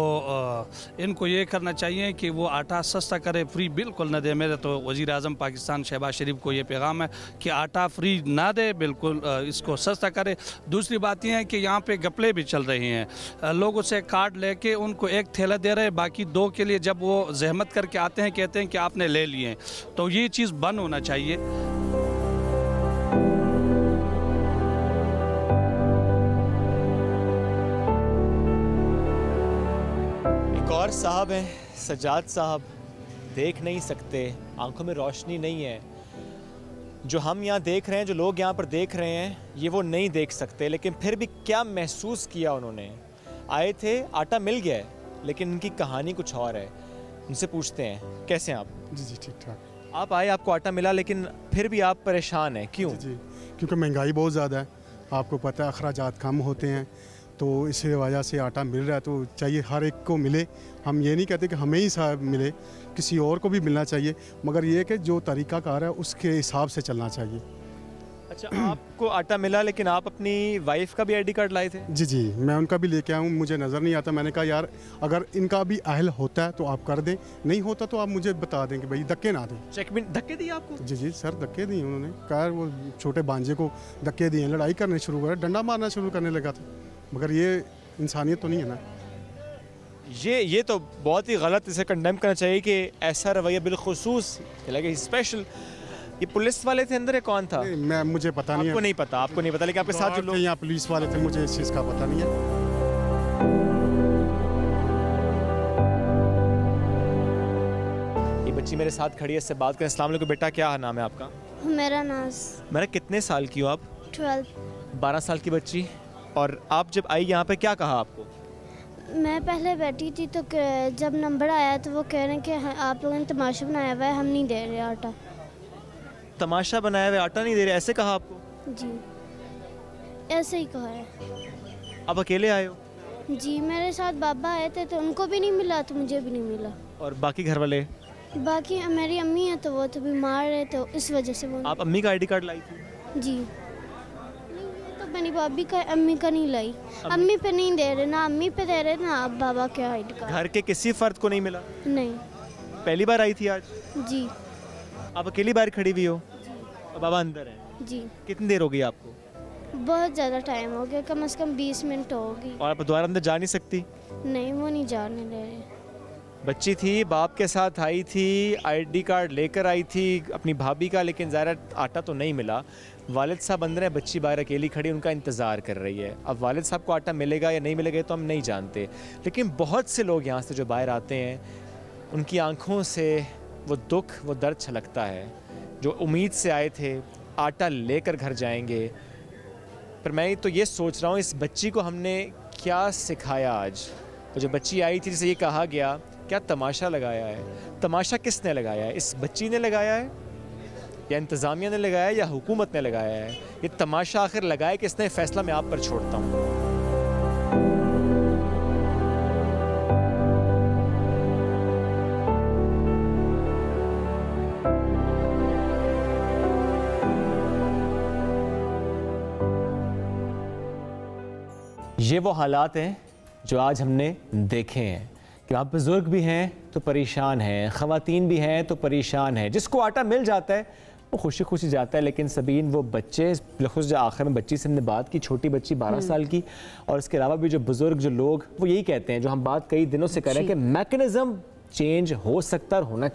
इनको ये करना चाहिए कि वो आटा सस्ता करे, फ्री बिल्कुल न दे। मेरे तो वज़ीर आज़म पाकिस्तान शहबाज शरीफ को ये पैगाम है कि आटा फ्री ना दे, बिल्कुल इसको सस्ता करे। दूसरी बात यह है कि यहाँ पे घपले भी चल रहे हैं, लोगों से कार्ड लेके उनको एक थैला दे रहे हैं, बाकी दो के लिए जब वो जहमत करके आते हैं कहते हैं कि आपने ले लिए। तो ये चीज़ बंद होना चाहिए। एक और साहब हैं, सज्जाद साहब, देख नहीं सकते, आंखों में रोशनी नहीं है। जो हम यहाँ देख रहे हैं, जो लोग यहाँ पर देख रहे हैं, ये वो नहीं देख सकते। लेकिन फिर भी क्या महसूस किया उन्होंने? आए थे, आटा मिल गया है, लेकिन उनकी कहानी कुछ और है। उनसे पूछते हैं, कैसे हैं आप? जी जी ठीक ठाक। आप आए, आपको आटा मिला, लेकिन फिर भी आप परेशान हैं, क्यों? जी क्योंकि महंगाई बहुत ज़्यादा है, आपको पता है, अखराजात कम होते हैं, तो इसी वजह से आटा मिल रहा है तो चाहिए हर एक को मिले। हम ये नहीं कहते कि हमें ही साहब मिले, किसी और को भी मिलना चाहिए, मगर ये कि जो तरीक़ाकार है उसके हिसाब से चलना चाहिए। अच्छा, आपको आटा मिला, लेकिन आप अपनी वाइफ का भी आईडी कार्ड लाए थे? जी जी, मैं उनका भी लेके आया हूँ, मुझे नज़र नहीं आता। मैंने कहा यार अगर इनका भी अहल होता है तो आप कर दें, नहीं होता तो आप मुझे बता दें कि भाई धक्के ना दें। चेकमेंट धक्के दिए आपको? जी जी सर, धक्के दिए उन्होंने। कहा वो छोटे भांजे को धक्के दिए, लड़ाई करने शुरू करा, डंडा मारना शुरू करने लगा था। मगर ये इंसानियत तो नहीं है ना। ये तो बहुत ही गलत, इसे कंडेम करना चाहिए कि ऐसा रवैया बिलखुसूस लगे स्पेशल। ये पुलिस वाले थे अंदर, कौन था? मैं मुझे पता नहीं है। आपको नहीं पता? आपको नहीं पता, लेकिन आपके साथ जो लोग यहाँ पुलिस वाले थे, मुझे इस चीज़ का पता नहीं है। ये बच्ची मेरे साथ खड़ी है, इससे बात करें। अस्सलाम वालेकुम बेटा, क्या नाम है आपका? मेरा नाज। मेरा कितने साल की हो आप? 12 साल की बच्ची। और आप जब आई यहाँ पे क्या कहा आपको? मैं पहले बैठी थी तो जब नंबर आया तो वो कह रहे हैं कि आप लोगों ने तमाशा बनाया हुआ है, हम नहीं दे रहे आटा। तमाशा बनाया हुआ आटा नहीं दे रहे, ऐसे कहा आपको? जी ऐसे ही कहा है। आप अकेले आए हो? जी मेरे साथ बाबा आए थे तो उनको भी नहीं मिला तो मुझे भी नहीं मिला। और बाकी घर वाले? बाकी मेरी अम्मी है तो वो तो बीमार है तो इस वजह से वो। आप अम्मी का आईडी कार्ड लाई थी? जी नहीं, ये तो मेरी भाभी का, अम्मी का नहीं लाई। अम्मी पे नहीं दे रहे, ना अम्मी पे दे रहे ना बाबा के आईडी कार्ड। घर के किसी फर्द को नहीं मिला? नहीं। पहली बार आई थी आज? जी। आप अकेली बाहर खड़ी हुई हो और बाबा अंदर है? जी। कितनी देर हो गई आपको? बहुत ज़्यादा टाइम हो गया, कम से कम 20 मिनट होगी। और आप दोबारा अंदर जा नहीं सकती? नहीं, वो नहीं जाने दे रहे। बच्ची थी, बाप के साथ आई थी, आईडी कार्ड लेकर आई थी अपनी भाभी का, लेकिन ज़ाहिर आटा तो नहीं मिला। वालिद साहब अंदर है, बच्ची बाहर अकेली खड़ी उनका इंतज़ार कर रही है। अब वालिद साहब को आटा मिलेगा या नहीं मिलेगा तो हम नहीं जानते, लेकिन बहुत से लोग यहाँ से जो बाहर आते हैं उनकी आँखों से वो दुख, वो दर्द छलकता है। जो उम्मीद से आए थे आटा लेकर घर जाएंगे, पर मैं तो ये सोच रहा हूँ इस बच्ची को हमने क्या सिखाया आज। तो जो बच्ची आई थी जिसे ये कहा गया, क्या तमाशा लगाया है? तमाशा किसने लगाया है? इस बच्ची ने लगाया है या इंतज़ामिया ने लगाया है या हुकूमत ने लगाया है? ये तमाशा आखिर लगाया किसने? फैसला मैं आप पर छोड़ता हूँ। ये वो हालात हैं जो आज हमने देखे हैं कि वहाँ बुज़ुर्ग भी हैं तो परेशान हैं, ख़वातीन भी हैं तो परेशान हैं। जिसको आटा मिल जाता है वो खुशी खुशी जाता है, लेकिन सबीन वो बच्चे, बिल्कुल जो आखिर में बच्ची से हमने बात की, छोटी बच्ची 12 साल की, और इसके अलावा भी जो बुज़ुर्ग जो लोग वो यही कहते हैं, जो हम बात कई दिनों से कर रहे हैं कि मैकेनिज़्म चेंज हो सकता और होना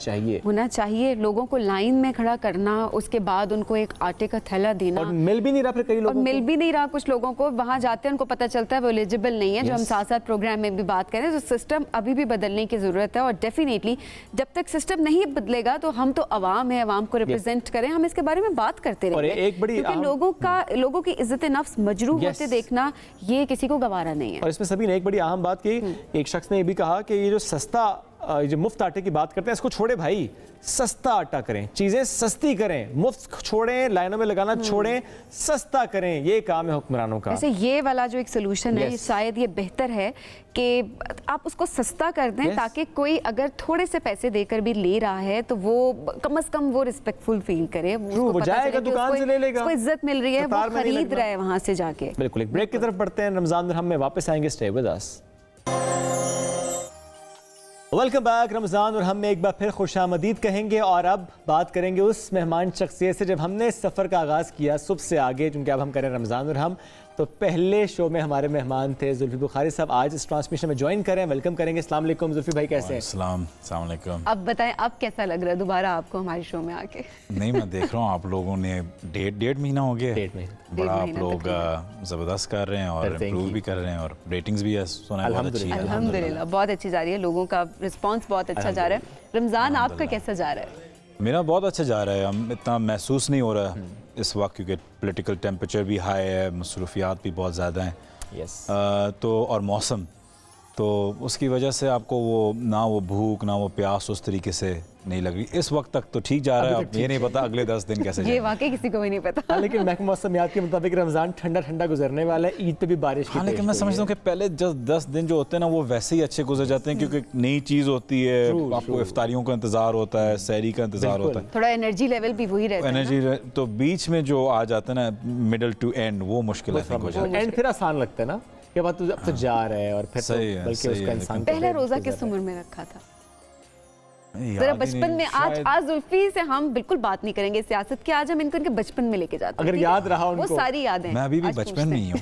चाहिए लोगों को लाइन में खड़ा करना, उसके बाद उनको एक आटे का थैला देना, और मिल भी नहीं रहा फिर कई लोगों को, मिल भी नहीं रहा कुछ लोगों को, वहाँ जाते हैं उनको पता चलता है वो एलिजिबल नहीं है, जो हम साथ साथ प्रोग्राम में भी बात करें। तो सिस्टम अभी भी बदलने की ज़रूरत है, और डेफिनेटली जब तक सिस्टम नहीं बदलेगा तो हम तो अवाम है, अवाम को रिप्रेजेंट करें, हम इसके बारे में बात करते रहेंगे, क्योंकि लोगों की इज्जत नफ्स मजरूह होते देखना ये किसी को गवारा नहीं है। और इसमें सभी ने एक बड़ी अहम बात की, एक शख्स ने ये भी कहा कि ये जो सस्ता, जो मुफ्त आटे की बात करते हैं, इसको छोड़े भाई, सस्ता आटा करें, चीजें सस्ती करें, मुफ्त छोड़ें, लाइनों में लगाना छोड़ें, सस्ता करें, ये काम है हुक्मरानों का। वैसे ये वाला जो एक सोल्यूशन है, शायद ये बेहतर है कि आप उसको सस्ता कर दें, ताकि कोई अगर थोड़े से पैसे देकर भी ले रहा है तो वो कम से कम वो रिस्पेक्टफुल फील करे, वो जाएगा दुकान से ले लेगा, उसको इज्जत मिल रही है, वो खरीद रहा है वहां से जाके। बिल्कुल। एक ब्रेक की तरफ बढ़ते हैं, रमजान हम में वापस आएंगे, stay with us. Welcome back. Ramzan और हम में एक बार फिर खुशामदीद कहेंगे, और अब बात करेंगे उस मेहमान शख्सियत से जब हमने इस सफ़र का आगाज़ किया सुबह से आगे, क्योंकि अब हम करें रमज़ान और हम, तो पहले शो में हमारे मेहमान थे जुल्फी बुखारी साहब, आज इस ट्रांसमिशन में ज्वाइन करें, वेलकम करेंगे। अस्सलाम वालेकुम जुल्फी भाई, कैसे हैं? अस्सलाम वालेकुम। अब बताएं, अब कैसा लग रहा है दोबारा आपको हमारे शो में आके? नहीं, मैं देख रहा हूँ आप लोगों ने डेढ़ महीना हो गया, बड़ा आप लोग ज़बरदस्त कर रहे हैं और इम्प्रूव भी कर रहे हैं, और रेटिंग्स भी है सुना बहुत अच्छी है, अल्हम्दुलिल्लाह बहुत अच्छी जा रही है, लोगों का रिस्पॉन्स बहुत अच्छा जा रहा है। रमज़ान आपका कैसा जा रहा है? मेरा बहुत अच्छा जा रहा है, हम इतना महसूस नहीं हो रहा इस वक्त, क्योंकि पॉलिटिकल टेम्परेचर भी हाई है, मसरूफियात भी बहुत ज़्यादा हैं, तो और मौसम, तो उसकी वजह से आपको वो ना वो भूख ना वो प्यास उस तरीके से नहीं लग रही। इस वक्त तक तो ठीक जा रहा है, अब ये नहीं पता अगले 10 दिन कैसे ये वाकई किसी को भी नहीं पता। लेकिन महकमा मौसमियात के मुताबिक रमज़ान ठंडा ठंडा गुजरने वाला है, ईद पे भी बारिश की। लेकिन मैं समझता हूँ कि पहले जब 10 दिन जो होते हैं ना वो वैसे ही अच्छे गुजर जाते हैं, क्योंकि नई चीज़ होती है, आपको इफ्तारियों का इंतजार होता है, सहरी का इंतजार होता है, थोड़ा एनर्जी लेवल भी वही रहता है, एनर्जी। तो बीच में जो आ जाता है ना मिडल टू एंड, वो मुश्किल है, एंड फिर आसान लगता है ना कि बात अब तो जा रहे हैं, और फिर बल्कि उसका इंसान पहला रोजा किस उम्र में रखा था? जरा बचपन में, आज जुल्फी से हम बिल्कुल बात नहीं करेंगे सियासत की, आज हम इनको इनके बचपन में लेके जाते हैं, अगर याद रहा उनको वो सारी यादें। मैं अभी भी बचपन में ही हूँ।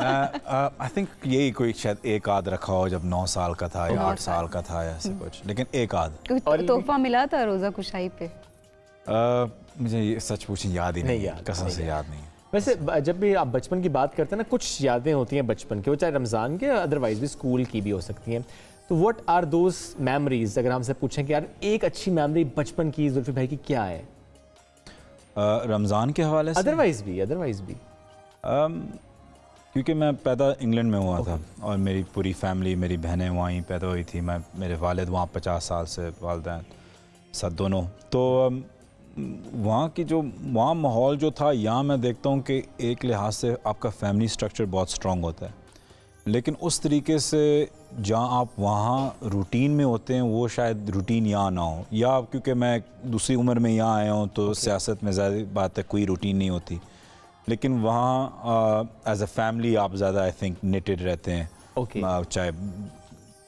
आई थिंक यही कोई शायद एक आध रखा हो, जब 9 साल का था या 8 साल का था या ऐसे कुछ, लेकिन एक आध। तोहफा मिला था रोजा कुशाई पे? मुझे सच पूछें याद ही नहीं, कसम से याद नहीं। वैसे जब भी आप बचपन की बात करते हैं ना, कुछ यादें होती हैं बचपन की, वो चाहे रमज़ान के अदरवाइज भी स्कूल की भी हो सकती हैं, तो व्हाट आर दोज मेमोरीज? अगर हमसे पूछें कि यार एक अच्छी मेमोरी बचपन की जुल्फी भाई की क्या है? रमज़ान के हवाले से, अदरवाइज भी क्योंकि मैं पैदा इंग्लैंड में हुआ था, और मेरी पूरी फैमिली, मेरी बहनें वहीं पैदा हुई थी, मैं मेरे वालिद वहाँ 50 साल से, वालिदैन साथ दोनों, तो वहाँ की जो वहाँ माहौल जो था, यहाँ मैं देखता हूँ कि एक लिहाज से आपका फैमिली स्ट्रक्चर बहुत स्ट्रॉन्ग होता है, लेकिन उस तरीके से जहाँ आप वहाँ रूटीन में होते हैं वो शायद रूटीन यहाँ ना हो, या क्योंकि मैं दूसरी उम्र में यहाँ आया हूँ तो सियासत में ज़्यादा बात है, कोई रूटीन नहीं होती, लेकिन वहाँ एज अ फैमिली आप ज़्यादा आई थिंक निटेड रहते हैं, चाहे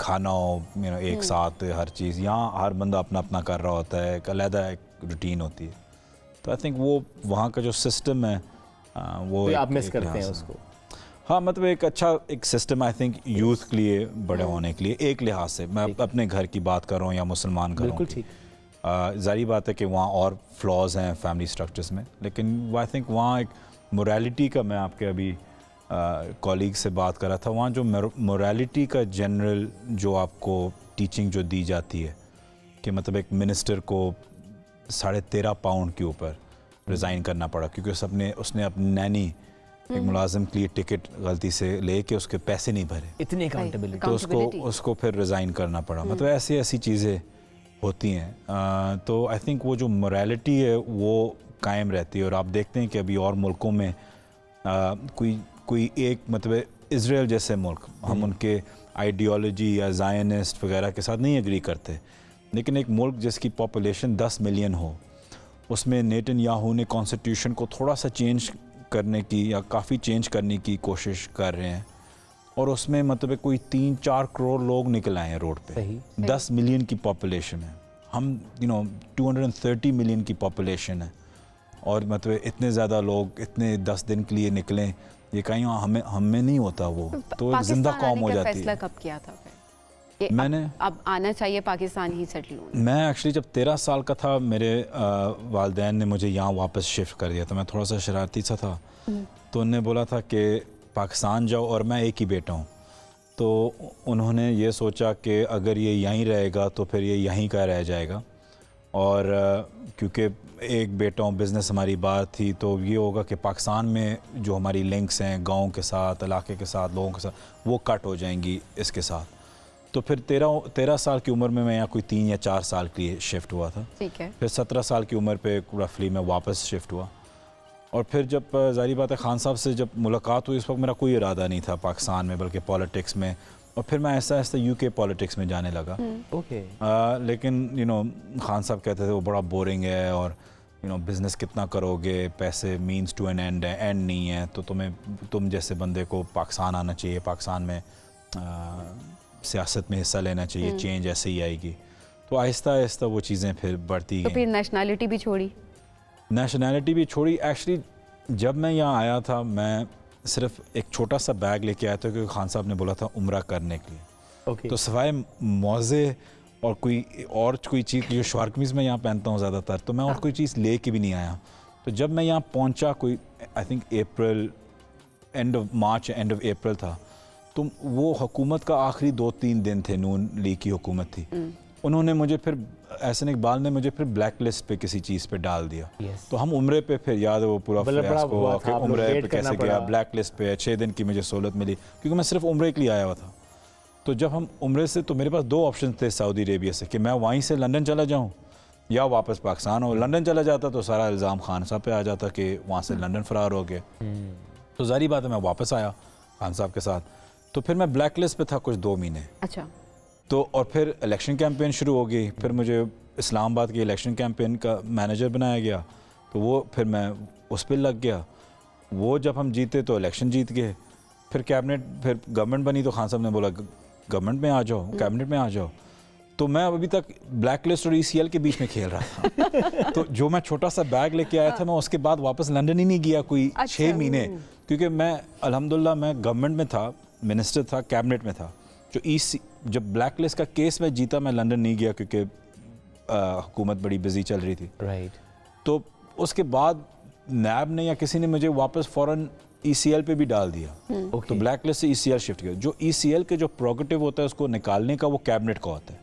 खाना हो एक साथ हर चीज़, यहाँ हर बंदा अपना अपना कर रहा होता है, एक अलग एक रूटीन होती है, तो आई थिंक वो वहाँ का जो सिस्टम है वो तो आप मिस करते हैं उसको। हाँ, मतलब एक अच्छा एक सिस्टम आई थिंक यूथ के लिए बड़े होने के लिए, एक लिहाज से मैं अपने घर की बात कर रहा हूँ या मुसलमान घरों की, ज़ाहिर बात है कि वहाँ और फ्लॉज हैं फैमिली स्ट्रक्चर्स में, लेकिन आई थिंक वहाँ एक मोरालिटी का, मैं आपके अभी कॉलीग से बात कर रहा था, वहाँ जो मोरालिटी का जनरल जो आपको टीचिंग जो दी जाती है, कि मतलब एक मिनिस्टर को 13.5 पाउंड के ऊपर रिज़ाइन करना पड़ा, क्योंकि उसने अपनी नैनी एक मुलाजिम के लिए टिकट गलती से लेके उसके पैसे नहीं भरे, इतनी अकाउंटेबिलिटी, तो उसको फिर रिज़ाइन करना पड़ा। मतलब ऐसी चीज़ें होती हैं, तो आई थिंक वो जो मोरालिटी है वो कायम रहती है, और आप देखते हैं कि अभी और मुल्कों में कोई एक मतलब इज़राइल जैसे मुल्क, हम उनके आइडियोलॉजी या ज़ायनिस्ट वगैरह के साथ नहीं एग्री करते, लेकिन एक मुल्क जिसकी पॉपुलेशन 10 मिलियन हो, उसमें नेतन्याहू ने कॉन्स्टिट्यूशन को थोड़ा सा चेंज करने की या काफ़ी चेंज करने की कोशिश कर रहे हैं, और उसमें मतलब कोई 3-4 करोड़ लोग निकल आए हैं रोड पे, 10 मिलियन की पॉपुलेशन है, हम 230 मिलियन की पॉपुलेशन है, और मतलब इतने ज़्यादा लोग इतने 10 दिन के लिए निकलें, ये कहीं हमें नहीं होता वो, तो एक जिंदा कौम हो जाती है। फैसला कब किया था? मैंने अब आना चाहिए पाकिस्तान ही सेटल होना। मैं एक्चुअली जब 13 साल का था मेरे वालिदैन ने मुझे यहाँ वापस शिफ्ट कर दिया, तो मैं थोड़ा सा शरारती सा था, तो उन्होंने बोला था कि पाकिस्तान जाओ, और मैं एक ही बेटा हूँ, तो उन्होंने ये सोचा कि अगर ये यहीं रहेगा तो फिर ये यहीं का रह जाएगा, और क्योंकि एक बेटा हूँ, बिज़नेस हमारी बात थी, तो ये होगा कि पाकिस्तान में जो हमारी लिंक्स हैं गाँव के साथ, इलाके के साथ, लोगों के साथ, वो कट हो जाएंगी इसके साथ। तो फिर 13 साल की उम्र में मैं यहाँ कोई 3 या 4 साल के लिए शिफ्ट हुआ था। ठीक है। फिर 17 साल की उम्र पे रफली मैं वापस शिफ्ट हुआ, और फिर जब ज़ाहिर बात है खान साहब से जब मुलाकात हुई, उस वक्त मेरा कोई इरादा नहीं था पाकिस्तान में, बल्कि पॉलिटिक्स में, और फिर मैं ऐसा ऐसा यूके पॉलिटिक्स में जाने लगा। ओके। लेकिन खान साहब कहते थे वो बड़ा बोरिंग है, और बिज़नेस कितना करोगे, पैसे मीन्स टू एन एंड है, एंड नहीं है, तो तुम जैसे बंदे को पाकिस्तान आना चाहिए, पाकिस्तान में सियासत में हिस्सा लेना चाहिए, चेंज ऐसे ही आएगी। तो आहिस्ता आहिस्ता वो चीज़ें फिर बढ़ती गई। तो फिर नेशनैलिटी भी छोड़ी? नेशनैलिटी भी छोड़ी। एक्चुअली जब मैं यहाँ आया था, मैं सिर्फ एक छोटा सा बैग लेके आया था, क्योंकि खान साहब ने बोला था उम्रा करने के लिए। तो सिवाय मौज़े और कोई चीज़ जो शॉर्ट कमीज़ में यहाँ पहनता हूँ ज़्यादातर, तो मैं और कोई चीज़ ले के भी नहीं आया। तो जब मैं यहाँ पहुँचा, कोई I think April, end of March, end of April था, तो वो हुकूमत का आखिरी 2-3 दिन थे, नून लीग की हुकूमत थी। उन्होंने मुझे फिर, एहसन इकबाल ने मुझे फिर ब्लैक लिस्ट पे किसी चीज़ पे डाल दिया। तो हम उम्रे पे, फिर याद है वो पूरा फियास्को, उम्रे पे कैसे गया, ब्लैक लिस्ट पे 6 दिन की मुझे सहूलत मिली, क्योंकि मैं सिर्फ उम्रे के लिए आया हुआ था। तो जब हम उम्रे से, तो मेरे पास 2 ऑप्शन थे सऊदी अरेबिया से, कि मैं वहीं से लंदन चला जाऊँ या वापस पाकिस्तान हो। लंदन चला जाता तो सारा इल्ज़ाम खान साहब पे आ जाता कि वहाँ से लंदन फ़रार हो गए। तो ज़ाहिर बात है मैं वापस आया खान साहब के साथ। तो फिर मैं ब्लैक लिस्ट पे था कुछ 2 महीने। अच्छा। तो और फिर इलेक्शन कैंपेन शुरू हो गई, फिर मुझे इस्लामाबाद के इलेक्शन कैंपेन का मैनेजर बनाया गया, तो वो फिर मैं उस पर लग गया। वो जब हम जीते तो इलेक्शन जीत गए, फिर कैबिनेट, फिर गवर्नमेंट बनी, तो खान साहब ने बोला गवर्नमेंट में आ जाओ, कैबिनेट में आ जाओ। तो मैं अभी तक ब्लैक लिस्ट और ECL के बीच में खेल रहा था। तो जो मैं छोटा सा बैग लेके आया था, मैं उसके बाद वापस लंदन ही नहीं गया कोई 6 महीने, क्योंकि मैं अल्हम्दुलिल्लाह मैं गवर्नमेंट में था, मिनिस्टर था, कैबिनेट में था। जब ब्लैक लिस्ट का केस मैं जीता, मैं लंदन नहीं गया क्योंकि हुकूमत बड़ी बिजी चल रही थी। राइट। तो उसके बाद नैब ने या किसी ने मुझे वापस फ़ौरन ECL पे भी डाल दिया। तो ब्लैक लिस्ट से ECL शिफ्ट किया। जो ECL के जो प्रोगेटिव होता है उसको निकालने का वो कैबिनेट का होता है,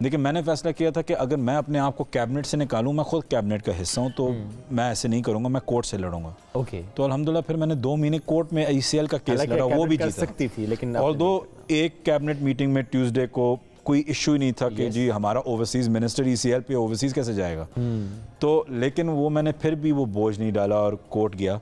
लेकिन मैंने फैसला किया था कि अगर मैं अपने आप को कैबिनेट से निकालूं, मैं खुद कैबिनेट का हिस्सा हूं, तो मैं ऐसे नहीं करूंगा, मैं कोर्ट से लड़ूंगा। तो अल्हम्दुलिल्लाह फिर मैंने 2 महीने कोर्ट में ECL का केस लड़ा, वो भी जीता सकती थी, लेकिन और 2 एक कैबिनेट मीटिंग में ट्यूसडे को कोई इशू ही नहीं था कि जी हमारा ओवरसीज़ मिनिस्टर ECL पे ओवरसीज़ कैसे जाएगा। तो लेकिन वो मैंने फिर भी वो बोझ नहीं डाला और कोर्ट गया,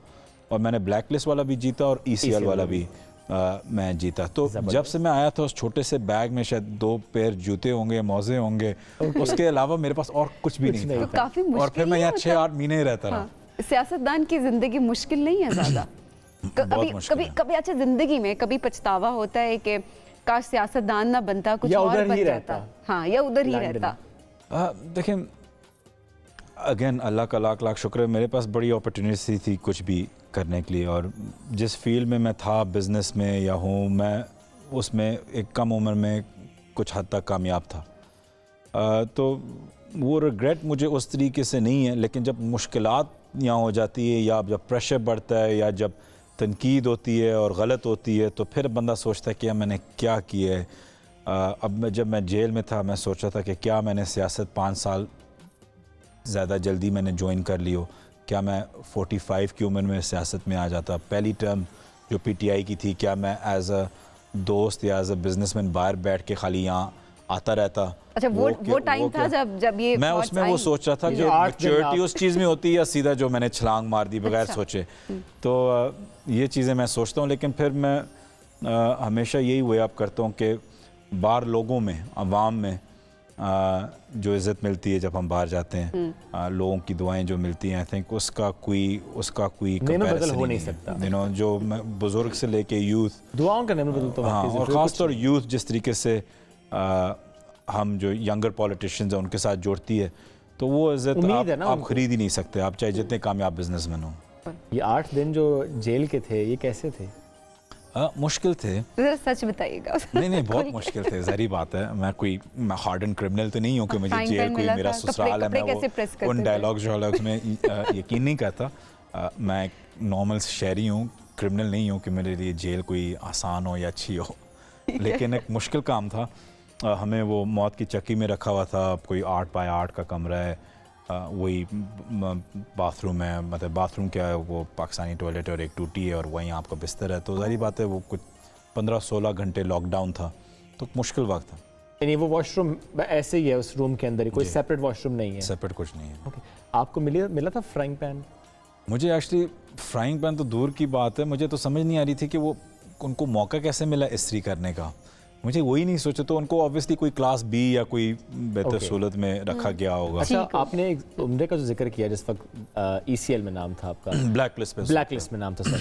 और मैंने ब्लैक लिस्ट वाला भी जीता और ECL वाला भी मैं जीता। तो जब से मैं आया था, उस छोटे से बैग में शायद 2 पेयर जूते होंगे, मौजे होंगे, उसके अलावा मेरे पास और कुछ भी नहीं था। काफी मुश्किल, और फिर मैं यहाँ 6-8 महीने रहता रहा। सियासतदान की जिंदगी मुश्किल नहीं है ज़्यादा? कभी अच्छा जिंदगी में कभी पछतावा होता है कि काश सियासतदान ना बनता, कुछ और बन जाता? हाँ, या उधर ही रहता। देखें, अगेन अल्लाह का लाख लाख शुक्र है, मेरे पास बड़ी अपॉर्चुनिटी थी कुछ भी करने के लिए, और जिस फील्ड में मैं था, बिज़नेस में या हूँ, मैं उसमें एक कम उम्र में कुछ हद तक कामयाब था। तो वो रिग्रेट मुझे उस तरीके से नहीं है, लेकिन जब मुश्किलात यहाँ हो जाती है, या जब प्रेशर बढ़ता है, या जब तनकीद होती है और गलत होती है, तो फिर बंदा सोचता है कि मैंने क्या किया है। अब जब मैं जेल में था, मैं सोचा था कि क्या मैंने सियासत 5 साल ज़्यादा जल्दी मैंने ज्वाइन कर ली हो, क्या मैं 45 की उम्र में सियासत में आ जाता। पहली टर्म जो PTI की थी, क्या मैं एज अ दोस्त या एज अ बिजनेसमैन बाहर बैठ के खाली यहाँ आता रहता। अच्छा, वो टाइम था जब ये मैं उसमें वो सोच रहा था कि मैच्योरिटी उस चीज़ में होती है, या सीधा जो मैंने छलांग मार दी बगैर सोचे। तो ये चीज़ें मैं सोचता हूँ, लेकिन फिर मैं हमेशा यही वे अप करता हूँ कि बाहर लोगों में, अवाम में जो इज़्ज़त मिलती है जब हम बाहर जाते हैं, लोगों की दुआएं जो मिलती हैं, आई थिंक उसका कोई बदल हो नहीं सकता। जो बुजुर्ग से लेके यूथ, दुआओं का बदल तो हाँ, और ख़ासतौर यूथ जिस तरीके से हम जो यंगर पॉलिटिशियंस हैं उनके साथ जोड़ती है, तो वो इज़्ज़त आप खरीद ही नहीं सकते, आप चाहे जितने कामयाब बिजनेसमैन हो। ये 8 दिन जो जेल के थे, ये कैसे थे? मुश्किल थे। तो सच बताइएगा। नहीं बहुत मुश्किल थे, ज़ाहिर बात है। मैं हार्डन क्रिमिनल तो नहीं हूँ कि मुझे जेल कोई मेरा ससुराल है, मैं उन डायलॉग्स में यकीन नहीं करता। मैं एक नॉर्मल शहरी हूँ, क्रिमिनल नहीं हूँ कि मेरे लिए जेल कोई आसान हो या अच्छी हो। लेकिन एक मुश्किल काम था। हमें वो मौत की चक्की में रखा हुआ था, कोई 8 बाय 8 का कमरा है, वही बाथरूम है, मतलब बाथरूम क्या है, वो पाकिस्तानी टॉयलेट और एक टूटी है और वहीं आपका बिस्तर है। तो ज़ाहिर बात है वो कुछ 15-16 घंटे लॉकडाउन था, तो मुश्किल वक्त था। यानी वो वॉशरूम ऐसे ही है उस रूम के अंदर ही, कोई सेपरेट वॉशरूम नहीं है? सेपरेट कुछ नहीं है। ओके, आपको मिला था फ्राइंग पैन? मुझे एक्चुअली फ्राइंग पैन तो दूर की बात है, मुझे तो समझ नहीं आ रही थी कि वो उनको मौका कैसे मिला इस्त्री करने का। मुझे वही नहीं सोचा, तो उनको ऑब्वियसली कोई क्लास बी या कोई बेहतर सूरत में रखा गया होगा। अच्छा, आपने एक उम्रे का जो जिक्र किया जिस वक्त ECL में नाम था आपका, ब्लैक लिस्ट में नाम था सर,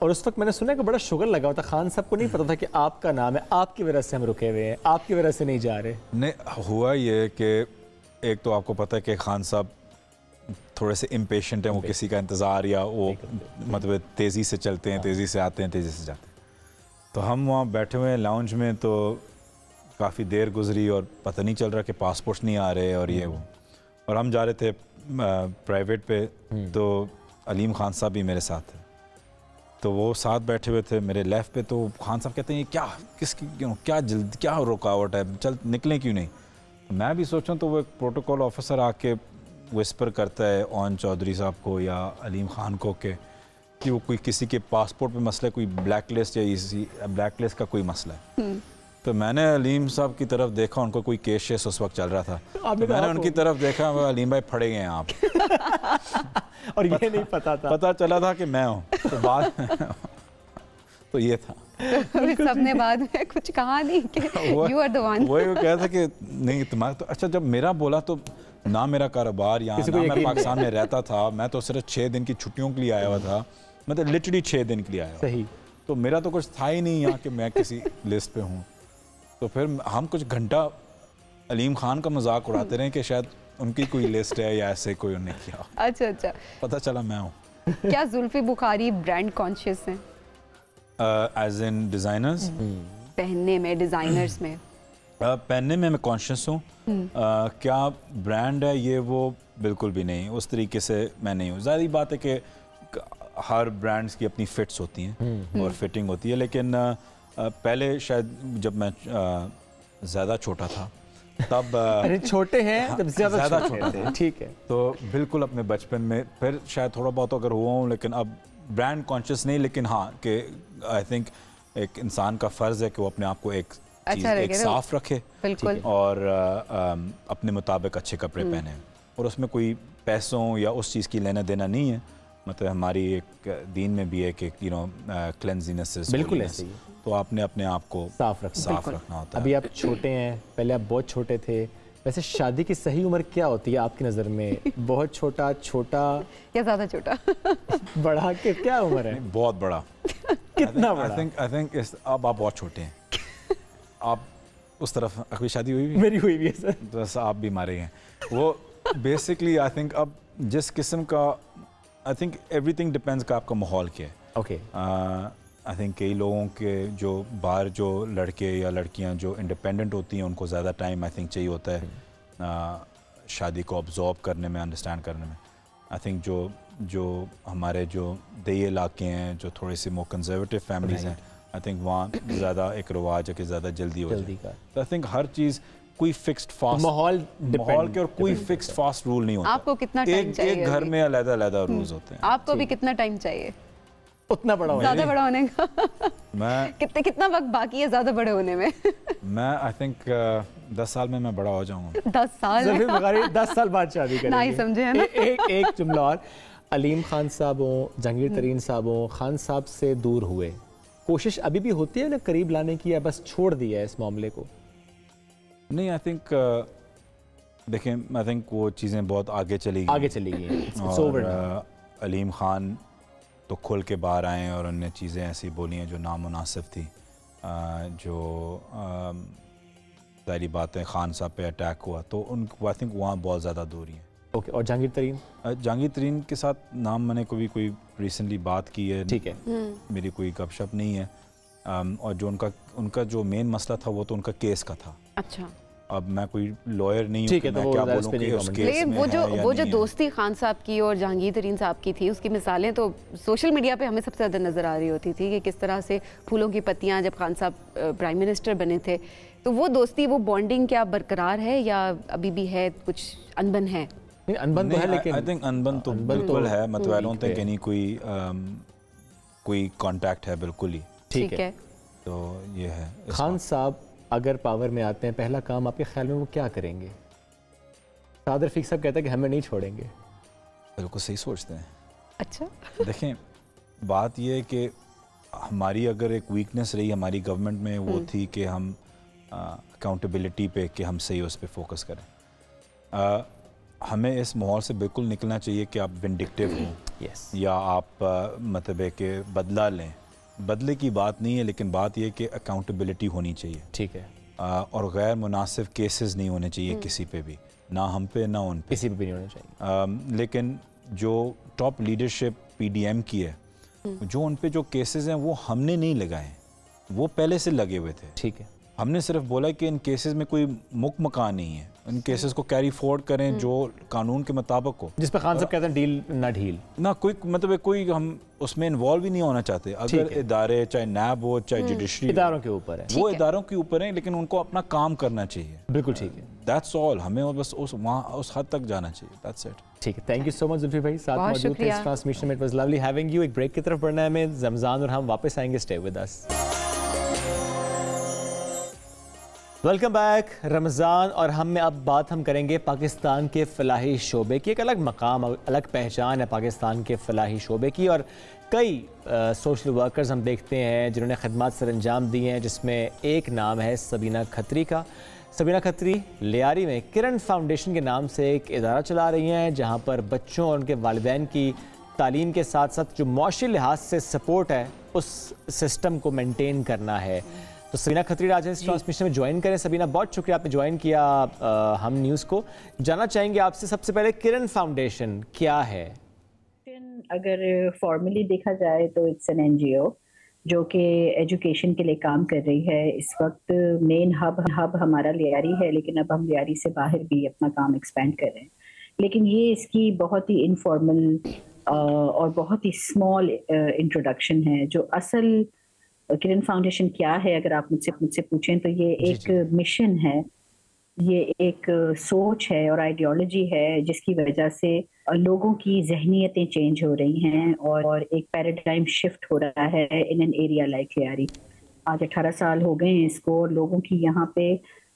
और उस वक्त मैंने सुना कि बड़ा शुगर लगा हुआ था। खान साहब को नहीं पता था कि आपका नाम है, आपकी वजह से हम रुके हुए हैं, आपकी वजह से नहीं जा रहे। नहीं, हुआ ये कि एक तो आपको पता है कि खान साहब थोड़े से इम्पेशेंट हैं, वो किसी का इंतज़ार या वो मतलब तेज़ी से चलते हैं, तेज़ी से आते हैं, तेज़ी से जाते हैं। तो हम वहाँ बैठे हुए हैं लाउंज में, तो काफ़ी देर गुजरी और पता नहीं चल रहा कि पासपोर्ट नहीं आ रहे और ये वो, और हम जा रहे थे प्राइवेट पे, तो अलीम खान साहब भी मेरे साथ थे, तो वो साथ बैठे हुए थे मेरे लेफ़्ट पे। तो खान साहब कहते हैं क्या किसकी क्या जल्द क्या रुकावट है, चल निकलें क्यों नहीं। मैं भी सोचूं तो वो एक प्रोटोकॉल ऑफिसर आके विस्पर करता है ओन चौधरी साहब को या अलीम खान को कि वो कोई किसी के पासपोर्ट पे मसला है, कोई ब्लैक लिस्ट या इसी ब्लैक लिस्ट का कोई मसला है। तो मैंने अलीम साहब की तरफ देखा, उनको कोई केस उस वक्त चल रहा था, तो मैंने उनकी तरफ देखा, अलीम भाई फड़े गए हैं आप। और ये नहीं पता चला था कि मैं हूँ, तो बाद तो ये था। सबने बाद में कुछ कहा नहीं कि यू आर द वन। वो कहा था कि नहीं तुम्हारा तो अच्छा, जब मेरा बोला तो ना मेरा कारोबार यहाँ, ना मैं पाकिस्तान में रहता था, मैं तो सिर्फ 6 दिन की छुट्टियों के लिए आया हुआ था, मतलब लिटरली 6 दिन के लिए आया। सही। तो मेरा तो कुछ था ही नहीं यहाँ कि मैं किसी लिस्ट पे हूँ। तो फिर हम कुछ घंटा अलीम खान का मजाक उड़ाते रहे कि शायद उनकी कोई लिस्ट है या ऐसे कोई उन्हें किया। अच्छा, पता चला मैं हूँ। क्या जुल्फी बुखारी ब्रांड कॉन्शियस हैं? As in designers? पहनने में, डिज़ाइनर्स में? पहनने में मैं कॉन्शियस हूँ। क्या ब्रांड है ये, वो बिल्कुल भी नहीं, उस तरीके से मैं नहीं हूँ। ज़ाहिर बात है कि हर ब्रांड्स की अपनी फिट्स होती हैं और फिटिंग होती है, लेकिन पहले शायद जब मैं ज़्यादा छोटा था तब अरे छोटे हैं जब ज़्यादा छोटे थे, ठीक है, तो बिल्कुल अपने बचपन में फिर शायद थोड़ा बहुत अगर हुआ हूँ, लेकिन अब ब्रांड कॉन्शियस नहीं। लेकिन हाँ कि आई थिंक एक इंसान का फ़र्ज़ है कि वो अपने आप को एक साफ रखे और अपने मुताबिक अच्छे कपड़े पहने, और उसमें कोई पैसों या उस चीज़ की लेना देना नहीं है। मतलब हमारी एक दीन में भी है कि क्लेंजीनेस, बिल्कुल ऐसे ही, तो आपने अपने आप को साफ रखना होता है। अभी आप छोटे हैं, पहले आप बहुत छोटे थे। वैसे शादी की सही उम्र क्या होती है आपकी नज़र में? बहुत छोटा या ज़्यादा छोटा? बड़ा के क्या उम्र है? बहुत बड़ा। कितना बड़ा? आई थिंक अब आप बहुत छोटे हैं। आप उस तरफ अभी शादी हुई भी? मेरी हुई भी है सर। तो ऐसा आप भी मारे हैं वो बेसिकली। आई थिंक अब जिस किस्म का, आई थिंक एवरीथिंग डिपेंड्स का आपका माहौल क्या है। ओके। आई थिंक कई लोगों के जो बाहर जो लड़के या लड़कियां जो इंडिपेंडेंट होती हैं उनको ज़्यादा टाइम आई थिंक चाहिए होता है शादी को ऑब्जॉर्व करने में, अंडरस्टैंड करने में। आई थिंक जो हमारे जो दही इलाके हैं, जो थोड़ी सी मोर कंजर्वेटिव फैमिलीज़ हैं, आई थिंक वहाँ ज़्यादा एक रवाज है कि ज़्यादा जल्दी हो जाए। तो आई थिंक हर चीज़ कोई फिक्स्ड फास्ट माहौल के और कोई फिक्स्ड फास्ट रूल नहीं होता। आपको कितना टाइम चाहिए? एक घर में अलग-अलग रूल्स होते हैं। आपको भी कितना टाइम चाहिए उतना बड़ा होने? ज़्यादा बड़ा होने का? मैं कितना वक्त बाकी है ज़्यादा बड़े होने में? मैं आई थिंक 10 साल में मैं बड़ा हो जाऊंगा। 10 साल? 10 साल बाद शादी करेंगे। नहीं समझे है ना? एक जुमला और, अलीम खान साहब हो, जहांगीर तरीन साहब हो, खान साहब से दूर हुए, कोशिश अभी भी होती है ना करीब लाने की, या बस छोड़ दिया है इस मामले को? नहीं, आई थिंक देखें, आई थिंक वो चीज़ें बहुत आगे चली गई। और अलीम खान तो खुल के बाहर आए और उन्होंने चीज़ें ऐसी बोली हैं जो नामुनासिब थी, जो सारी बातें खान साहब पे अटैक हुआ, तो उनको आई थिंक वहाँ बहुत ज़्यादा दूरी है। ओके। और जहांगीर तरीन के साथ नाम मैंने कभी कोई रिसेंटली बात की है, ठीक है, मेरी कोई गपशप नहीं है। और जो उनका जो मेन मसला था वो तो उनका केस का था। अच्छा, अब मैं कोई लॉयर नहीं हूँ कि मैं क्या बोलूँ कि उस केस में वो जो दोस्ती खान साहब की और जहांगीर तरीन साहब की थी, उसकी मिसालें तो सोशल मीडिया पे हमें सबसे ज़्यादा नज़र आ रही होती थी कि किस तरह से फूलों की पत्तियाँ, जब खान साहब प्राइम मिनिस्टर बने थे, तो वो दोस्ती, वो बॉन्डिंग क्या बरकरार है या अभी भी है, कुछ अनबन है? अनबन तो है, लेकिन आई थिंक अनबन तो बिल्कुल है, मतलब आई डोंट थिंक एनी कोई कांटेक्ट है, बिल्कुल ही। ठीक है, तो ये है। खान साहब अगर पावर में आते हैं, पहला काम आपके ख्याल में वो क्या करेंगे? साद रफीक साहब कहते हैं कि हमें नहीं छोड़ेंगे। बिल्कुल सही सोचते हैं। अच्छा, देखें, बात ये है कि हमारी अगर एक वीकनेस रही हमारी गवर्नमेंट में, वो थी कि हम अकाउंटेबिलिटी पे, कि हम सही उस पर फोकस करें। हमें इस माहौल से बिल्कुल निकलना चाहिए कि आप विंडिक्टिव हो या आप मतलब है कि बदला लें। बदले की बात नहीं है, लेकिन बात यह कि अकाउंटेबिलिटी होनी चाहिए। ठीक है। और गैर मुनासिब केसेस नहीं होने चाहिए किसी पे भी, ना हम पे ना उन पे, किसी पे भी नहीं होने चाहिए। लेकिन जो टॉप लीडरशिप पीडीएम की है, जो उन पे जो केसेस हैं वो हमने नहीं लगाए, वो पहले से लगे हुए थे। ठीक है। हमने सिर्फ बोला कि इन केसेस में कोई मकान नहीं है, इन केसेस को कैरी फॉरवर्ड करें जो कानून के मुताबिक हो। जिस पर खान साहब कहते हैं डील ना ढील ना, कोई मतलब कोई हम उसमें इन्वॉल्व ही नहीं होना चाहते। अगर इदारे, चाहे नैब हो, चाहे जुडिशरी, इदारों के ऊपर है, वो इदारों के ऊपर है, लेकिन उनको अपना काम करना चाहिए। बिल्कुल ठीक है, दैट्स ऑल। हमें बस उस हद तक जाना चाहिए, दैट्स इट। ठीक है, thank you so much Zulfi भाई, साथ मौजूद थे इस ट्रांसमिशन में। It was lovely having you. एक ब्रेक की तरफ बढ़ना है हमें, रमजान और हम वापस आएंगे, stay with us. Welcome back. Ramzan और हम में अब बात हम करेंगे पाकिस्तान के फ़लाही शोबे की। एक अलग मकाम, अलग पहचान है पाकिस्तान के फ़लाही शोबे की, और कई सोशल वर्कर्स हम देखते हैं जिन्होंने खदमात सर अंजाम दी हैं, जिसमें एक नाम है सबीना खत्री का। सबीना खत्री लियारी में किरण फाउंडेशन के नाम से एक इदारा चला रही हैं, जहाँ पर बच्चों और उनके वालिदैन की तालीम के साथ साथ जो मुआशी लिहाज से सपोर्ट है, उस सिस्टम को मेनटेन करना है। तो सबीना खत्री आज इस ट्रांसमिशन में ज्वाइन करें। सबीना, बहुत शुक्रिया आपने ज्वाइन किया हम न्यूज़ को। जानना चाहेंगे आपसे सबसे पहले, किरण फाउंडेशन क्या है? अगर फॉर्मली देखा जाए तो इट्स एन एनजीओ जो कि एजुकेशन के लिए काम कर रही है। इस वक्त मेन हब हमारा लियारी है, लेकिन अब हम लियारी से बाहर भी अपना काम एक्सपेंड कर रहे हैं। लेकिन ये इसकी बहुत ही इनफॉर्मल और बहुत ही स्मॉल इंट्रोडक्शन है। जो असल किरण फाउंडेशन क्या है, अगर आप मुझसे पूछें तो ये एक मिशन है, ये एक सोच है और आइडियोलॉजी है, जिसकी वजह से लोगों की जहनियतें चेंज हो रही हैं और एक पैराडाइम शिफ्ट हो रहा है in an area like Lyari. आज 18 साल हो गए हैं इसको, और लोगों की यहाँ पे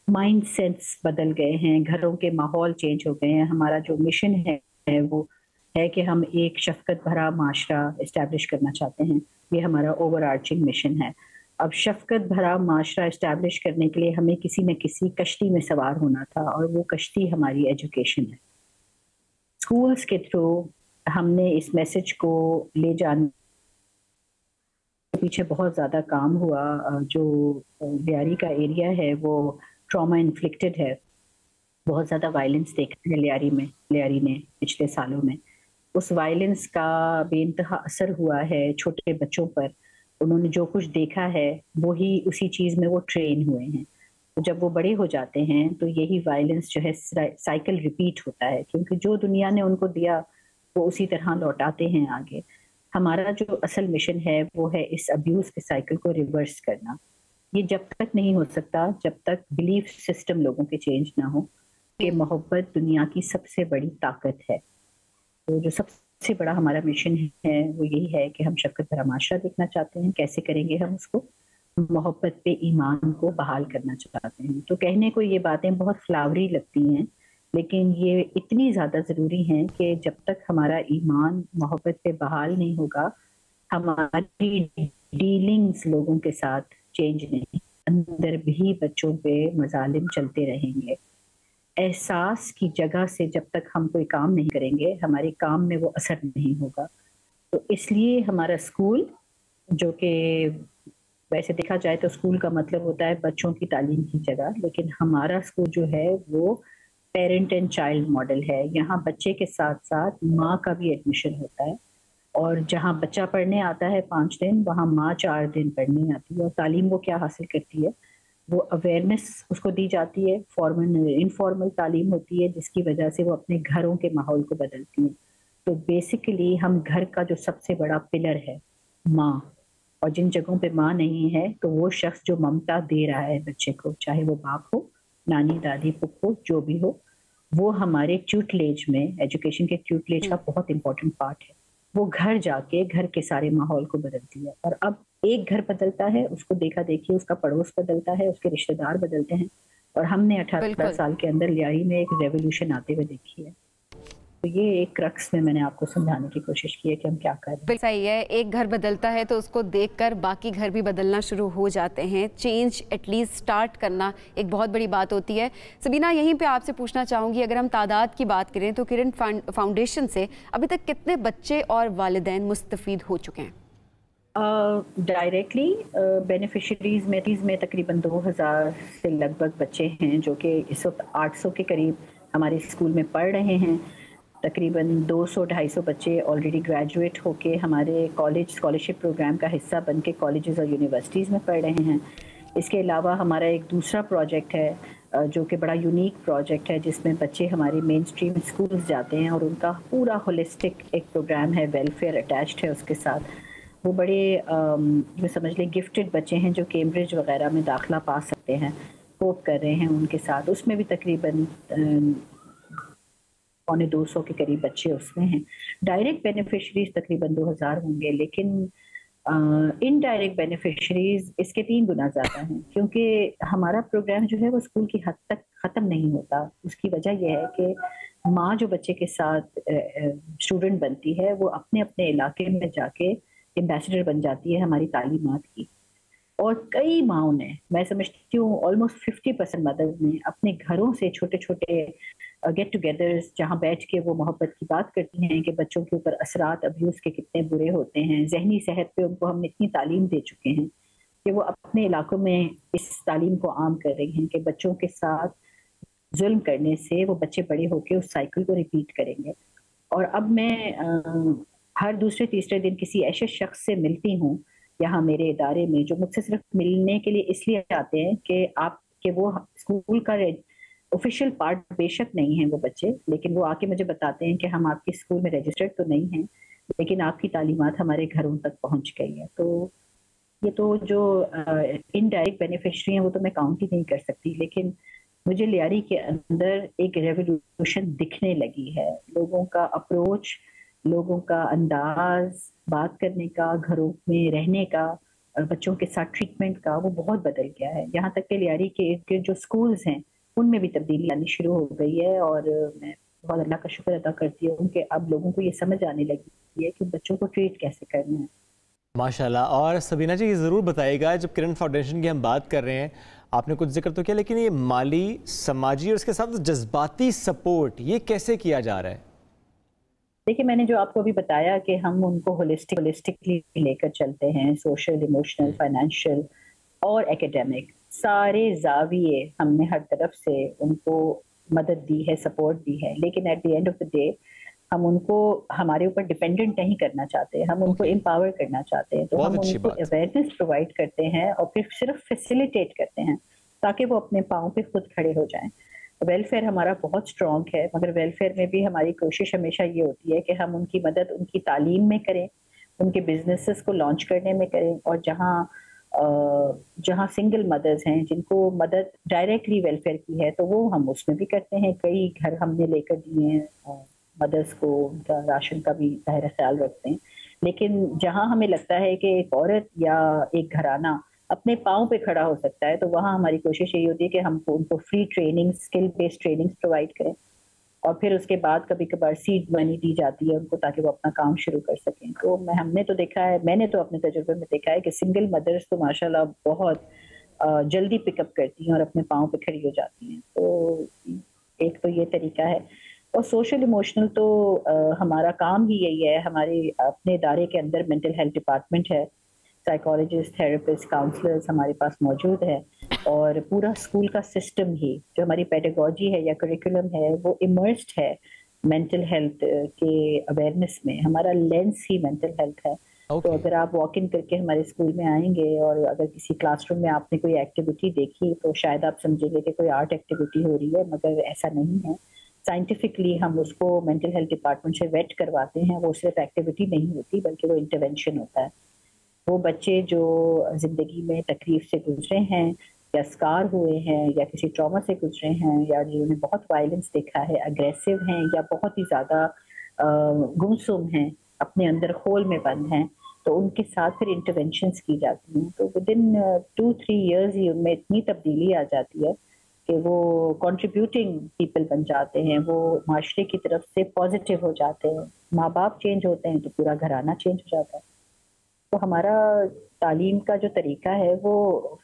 माइंड सेट्स बदल गए हैं, घरों के माहौल चेंज हो गए हैं। हमारा जो मिशन है वो है कि हम एक शफकत भरा माशरा इस्टेब्लिश करना चाहते हैं। ये हमारा ओवर आर्चिंग मिशन है। अब शफकत भरा माशरा इस्टेब्लिश करने के लिए हमें किसी न किसी कश्ती में सवार होना था, और वो कश्ती हमारी एजुकेशन है। स्कूल्स के थ्रू हमने इस मैसेज को ले जाने के पीछे बहुत ज़्यादा काम हुआ। जो लियारी का एरिया है वो ट्रॉमा इन्फ्लिक्टेड है, बहुत ज़्यादा वायलेंस देखा है लियारी ने पिछले सालों में। उस वायलेंस का बेइंतहा असर हुआ है छोटे बच्चों पर। उन्होंने जो कुछ देखा है वो ही उसी चीज़ में वो ट्रेन हुए हैं। तो जब वो बड़े हो जाते हैं तो यही वायलेंस जो है साइकिल रिपीट होता है, क्योंकि जो दुनिया ने उनको दिया वो उसी तरह लौटाते हैं आगे। हमारा जो असल मिशन है वो है इस अब्यूज़ के साइकिल को रिवर्स करना। ये जब तक नहीं हो सकता जब तक बिलीफ सिस्टम लोगों के चेंज ना हो कि मोहब्बत दुनिया की सबसे बड़ी ताकत है। तो जो सबसे बड़ा हमारा मिशन है वो यही है कि हम शफकत भरा माशरा देखना चाहते हैं। कैसे करेंगे हम उसको? मोहब्बत पे ईमान को बहाल करना चाहते हैं। तो कहने को ये बातें बहुत फ्लावरी लगती हैं, लेकिन ये इतनी ज़्यादा ज़रूरी हैं कि जब तक हमारा ईमान मोहब्बत पे बहाल नहीं होगा, हमारी डीलिंग्स लोगों के साथ चेंज नहीं, अंदर भी बच्चों पे मजालिम चलते रहेंगे। एहसास की जगह से जब तक हम कोई काम नहीं करेंगे, हमारे काम में वो असर नहीं होगा। तो इसलिए हमारा स्कूल, जो कि वैसे देखा जाए तो स्कूल का मतलब होता है बच्चों की तालीम की जगह, लेकिन हमारा स्कूल जो है वो पेरेंट एंड चाइल्ड मॉडल है। यहाँ बच्चे के साथ साथ माँ का भी एडमिशन होता है। और जहाँ बच्चा पढ़ने आता है 5 दिन, वहाँ माँ 4 दिन पढ़ने आती है। और तालीम वो क्या हासिल करती है, वो अवेयरनेस उसको दी जाती है, फॉर्मल इनफॉर्मल तालीम होती है, जिसकी वजह से वो अपने घरों के माहौल को बदलती है। तो बेसिकली हम घर का जो सबसे बड़ा पिलर है माँ, और जिन जगहों पे माँ नहीं है तो वो शख्स जो ममता दे रहा है बच्चे को, चाहे वो बाप हो, नानी, दादी, फुप्पो, जो भी हो, वो हमारे ट्यूटलेज में, एजुकेशन के ट्यूटलेज का बहुत इंपॉर्टेंट पार्ट है। वो घर जाके घर के सारे माहौल को बदलती है। और अब एक घर बदलता है, उसको देखा देखिए उसका पड़ोस बदलता है, उसके रिश्तेदार बदलते हैं। और हमने 18 साल के अंदर लियारी में एक रेवोल्यूशन आते हुए देखी है। तो ये एक क्रक्स में मैंने आपको समझाने की कोशिश की है कि हम क्या कर रहे हैं। सही है, एक घर बदलता है तो उसको देखकर बाकी घर भी बदलना शुरू हो जाते हैं। चेंज एटलीस्ट स्टार्ट करना एक बहुत बड़ी बात होती है। सबीना, यहीं पे आपसे पूछना चाहूँगी, अगर हम तादाद की बात करें तो किरण फाउंडेशन से अभी तक कितने बच्चे और वालिदैन मुस्तफ़ीद हो चुके हैं? डायरेक्टली बेनिफिशरीज में तकरीबन 2000 से लगभग बच्चे हैं जो कि इस वक्त 800 के करीब हमारे स्कूल में पढ़ रहे हैं। तकरीबन 200-250 बच्चे ऑलरेडी ग्रेजुएट होके हमारे कॉलेज स्कॉलरशिप प्रोग्राम का हिस्सा बन के कॉलेजेस और यूनिवर्सिटीज़ में पढ़ रहे हैं। इसके अलावा हमारा एक दूसरा प्रोजेक्ट है जो कि बड़ा यूनिक प्रोजेक्ट है, जिसमें बच्चे हमारे मेन स्ट्रीम स्कूल्स जाते हैं और उनका पूरा होलिस्टिक एक प्रोग्राम है, वेलफेयर अटैच्ड है उसके साथ। वो बड़े जो समझ लें गिफ्टेड बच्चे हैं जो कैम्ब्रिज वगैरह में दाखिला पा सकते हैं, होप कर रहे हैं उनके साथ। उसमें भी तकरीबन 200 के करीब बच्चे उसमें हैं। डायरेक्ट बेनिफिशरीज तकरीबन 2000 होंगे, लेकिन इनडायरेक्ट बेनिफिशरीज इसके 3 गुना ज़्यादा हैं, क्योंकि हमारा प्रोग्राम जो है वो स्कूल की हद तक ख़त्म नहीं होता। उसकी वजह यह है कि माँ जो बच्चे के साथ स्टूडेंट बनती है वो अपने अपने इलाके में जाके एम्बेसडर बन जाती है हमारी तालीमात की। और कई माओं ने, मैं समझती हूँ ऑलमोस्ट 50% मदर्स ने अपने घरों से छोटे छोटे गेट टुगेदर्स, जहाँ बैठ के वो मोहब्बत की बात करती हैं कि बच्चों के ऊपर असरात अब्यूज़ के कितने बुरे होते हैं। जहनी सेहत पे उनको हम इतनी तालीम दे चुके हैं कि वो अपने इलाकों में इस तालीम को आम कर रही हैं कि बच्चों के साथ जुल्म करने से वो बच्चे बड़े होकर उस साइकिल को रिपीट करेंगे। और अब मैं हर दूसरे तीसरे दिन किसी ऐसे शख्स से मिलती हूँ यहाँ मेरे इदारे में जो मुझसे सिर्फ मिलने के लिए इसलिए आते हैं कि वो स्कूल का ऑफिशियल पार्ट बेशक नहीं है वो बच्चे, लेकिन वो आके मुझे बताते हैं कि हम आपके स्कूल में रजिस्टर्ड तो नहीं हैं, लेकिन आपकी तालीमात हमारे घरों तक पहुँच गई है। तो ये तो जो इनडायरेक्ट बेनिफिशरी हैं वो तो मैं काउंट ही नहीं कर सकती, लेकिन मुझे लियारी के अंदर एक रेवोल्यूशन दिखने लगी है। लोगों का अप्रोच, लोगों का अंदाज बात करने का, घरों में रहने का, बच्चों के साथ ट्रीटमेंट का, वो बहुत बदल गया है। यहाँ तक कि लियारी के जो स्कूल्स हैं उनमें भी तब्दीली आनी शुरू हो गई है। और मैं बहुत अल्लाह का शुक्र अदा करती हूँ कि अब लोगों को ये समझ आने लगी है कि बच्चों को ट्रीट कैसे करना है। माशाल्लाह। और सबीना जी, ये ज़रूर बताइएगा, जब किरण फाउंडेशन की हम बात कर रहे हैं, आपने कुछ जिक्र तो किया, लेकिन ये माली, समाजी और उसके साथ जज्बाती सपोर्ट ये कैसे किया जा रहा है? देखिए, मैंने जो आपको अभी बताया कि हम उनको होलिस्टिकली लेकर चलते हैं, सोशल, इमोशनल, फाइनेंशियल और एकेडमिक, सारे जाविये हमने हर तरफ से उनको मदद दी है, सपोर्ट दी है। लेकिन at the end of the day हम उनको हमारे ऊपर डिपेंडेंट नहीं करना चाहते, हम उनको एम्पावर करना चाहते हैं। तो हम उनको अवेयरनेस प्रोवाइड करते हैं और फिर सिर्फ फैसिलिटेट करते हैं ताकि वो अपने पाँव पे खुद खड़े हो जाएं। वेलफेयर हमारा बहुत स्ट्रॉन्ग है, मगर वेलफेयर में भी हमारी कोशिश हमेशा ये होती है कि हम उनकी मदद उनकी तालीम में करें, उनके बिजनेसेस को लॉन्च करने में करें, और जहाँ सिंगल मदर्स हैं जिनको मदद डायरेक्टली वेलफेयर की है तो वो हम उसमें भी करते हैं। कई घर हमने लेकर दिए हैं मदर्स को, उनका राशन का भी ज़ाहिर ख्याल रखते हैं। लेकिन जहाँ हमें लगता है कि एक औरत या एक घराना अपने पाँव पे खड़ा हो सकता है, तो वहाँ हमारी कोशिश यही होती है कि हम उनको free training, skill based trainings provide करें, और फिर उसके बाद कभी कभार सीड मनी दी जाती है उनको ताकि वो अपना काम शुरू कर सकें। तो हमने तो देखा है, मैंने तो अपने तजुर्बे में देखा है कि सिंगल मदर्स तो माशाल्लाह बहुत जल्दी पिकअप करती हैं और अपने पाँव पे खड़ी हो जाती हैं। तो एक तो ये तरीका है। और सोशल इमोशनल तो हमारा काम ही यही है। हमारे अपने इदारे के अंदर मेंटल हेल्थ डिपार्टमेंट है, साइकोलॉजिस्ट, थेरेपिस्ट, काउंसलर्स हमारे पास मौजूद है, और पूरा स्कूल का सिस्टम ही जो हमारी पेडागोजी है या करिकुलम है वो इमर्स्ड है मेंटल हेल्थ के अवेयरनेस में हमारा लेंस ही मेंटल हेल्थ है। तो अगर आप वॉक इन करके हमारे स्कूल में आएंगे और अगर किसी क्लासरूम में आपने कोई एक्टिविटी देखी तो शायद आप समझेंगे कि कोई आर्ट एक्टिविटी हो रही है, मगर ऐसा नहीं है। साइंटिफिकली हम उसको मेंटल हेल्थ डिपार्टमेंट से वेट करवाते हैं। वो सिर्फ एक्टिविटी नहीं होती बल्कि वो इंटरवेंशन होता है। वो बच्चे जो ज़िंदगी में तकलीफ से गुजरे हैं या स्कार हुए हैं या किसी ट्रॉमा से गुजरे हैं या जिन्होंने बहुत वायलेंस देखा है, अग्रेसिव हैं या बहुत ही ज़्यादा गुमसुम हैं, अपने अंदर होल में बंद हैं, तो उनके साथ फिर इंटरवेंशंस की जाती हैं। तो विद इन 2-3 ईयर्स ही उनमें इतनी तब्दीली आ जाती है कि वो कंट्रीब्यूटिंग पीपल बन जाते हैं, वो माशरे की तरफ से पॉजिटिव हो जाते हैं। माँ बाप चेंज होते हैं तो पूरा घराना चेंज हो जाता है। तो हमारा तालीम का जो तरीका है वो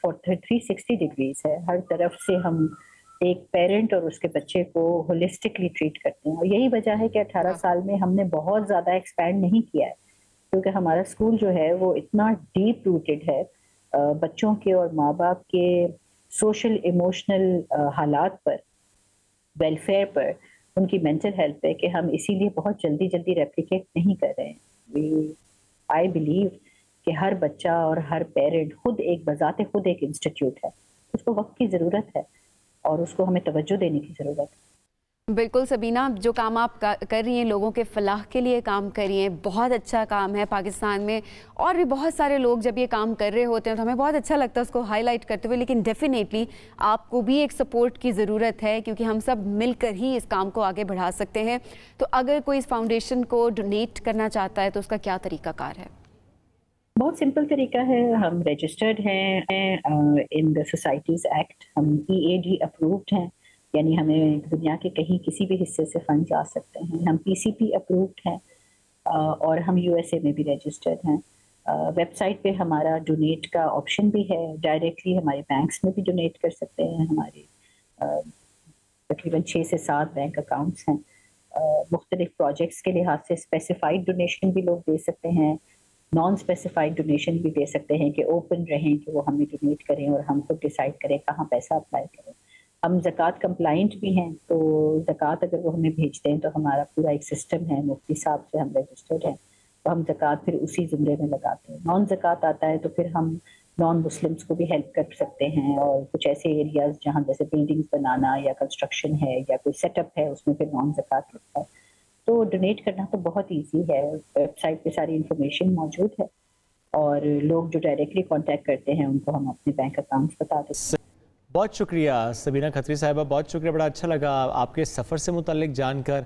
360 डिग्रीज है। हर तरफ से हम एक पेरेंट और उसके बच्चे को होलिस्टिकली ट्रीट करते हैं। और यही वजह है कि 18 साल में हमने बहुत ज़्यादा एक्सपैंड नहीं किया है, क्योंकि हमारा स्कूल जो है वो इतना डीप रूटेड है बच्चों के और माँ बाप के सोशल इमोशनल हालात पर, वेलफेयर पर, उनकी मेंटल हेल्थ पे, कि हम इसीलिए बहुत जल्दी रेप्लिकेट नहीं कर रहे हैं। आई बिलीव कि हर बच्चा और हर पेरेंट खुद एक बजाते खुद एक इंस्टीट्यूट है। उसको वक्त की ज़रूरत है और उसको हमें तवज्जो देने की ज़रूरत है। बिल्कुल सबीना, जो काम आप कर रही हैं, लोगों के फलाह के लिए काम कर रही हैं, बहुत अच्छा काम है। पाकिस्तान में और भी बहुत सारे लोग जब ये काम कर रहे होते हैं तो हमें बहुत अच्छा लगता है उसको हाईलाइट करते हुए, लेकिन डेफिनेटली आपको भी एक सपोर्ट की ज़रूरत है, क्योंकि हम सब मिलकर ही इस काम को आगे बढ़ा सकते हैं। तो अगर कोई इस फाउंडेशन को डोनेट करना चाहता है तो उसका क्या तरीकाकार है? बहुत सिंपल तरीका है। हम रजिस्टर्ड हैं इन द सोसाइटीज़ एक्ट, हम EAD अप्रूव्ड हैं, यानी हमें दुनिया के कहीं किसी भी हिस्से से फंड्स आ सकते हैं। हम PCP अप्रूव्ड हैं और हम USA में भी रजिस्टर्ड हैं। वेबसाइट पे हमारा डोनेट का ऑप्शन भी है, डायरेक्टली हमारे बैंक्स में भी डोनेट कर सकते हैं। हमारे तकरीबन 6 से 7 बैंक अकाउंट्स हैं। मुख्तलिफ प्रोजेक्ट्स के लिहाज से स्पेसिफाइड डोनेशन भी लोग दे सकते हैं, नॉन स्पेसिफाइड डोनेशन भी दे सकते हैं कि ओपन रहें कि वो हमें डोनेट करें और हम खुद डिसाइड करें कहाँ पैसा अप्लाई करें। हम ज़कात कंप्लाइंट भी हैं, तो ज़कात अगर वो हमें भेजते हैं तो हमारा पूरा एक सिस्टम है, मुफ्ती साहब से हम रजिस्टर्ड हैं, तो हम ज़कात फिर उसी ज़ुमरे में लगाते हैं। नॉन ज़कात आता है तो फिर हम नॉन मुस्लिम्स को भी हेल्प कर सकते हैं, और कुछ ऐसे एरियाज़ जहाँ जैसे बिल्डिंग्स बनाना या कंस्ट्रक्शन है या कोई सेटअप है उसमें फिर नॉन ज़कात लगता है। तो डोनेट करना तो बहुत इजी है, वेबसाइट पे सारी इन्फॉर्मेशन मौजूद है और लोग जो डायरेक्टली कांटेक्ट करते हैं उनको हम अपने बैंक अकाउंट्स बता देते हैं। बहुत शुक्रिया सबीना खत्री साहिबा, बहुत शुक्रिया। बड़ा अच्छा लगा आपके सफ़र से मुतल्लिक जानकर,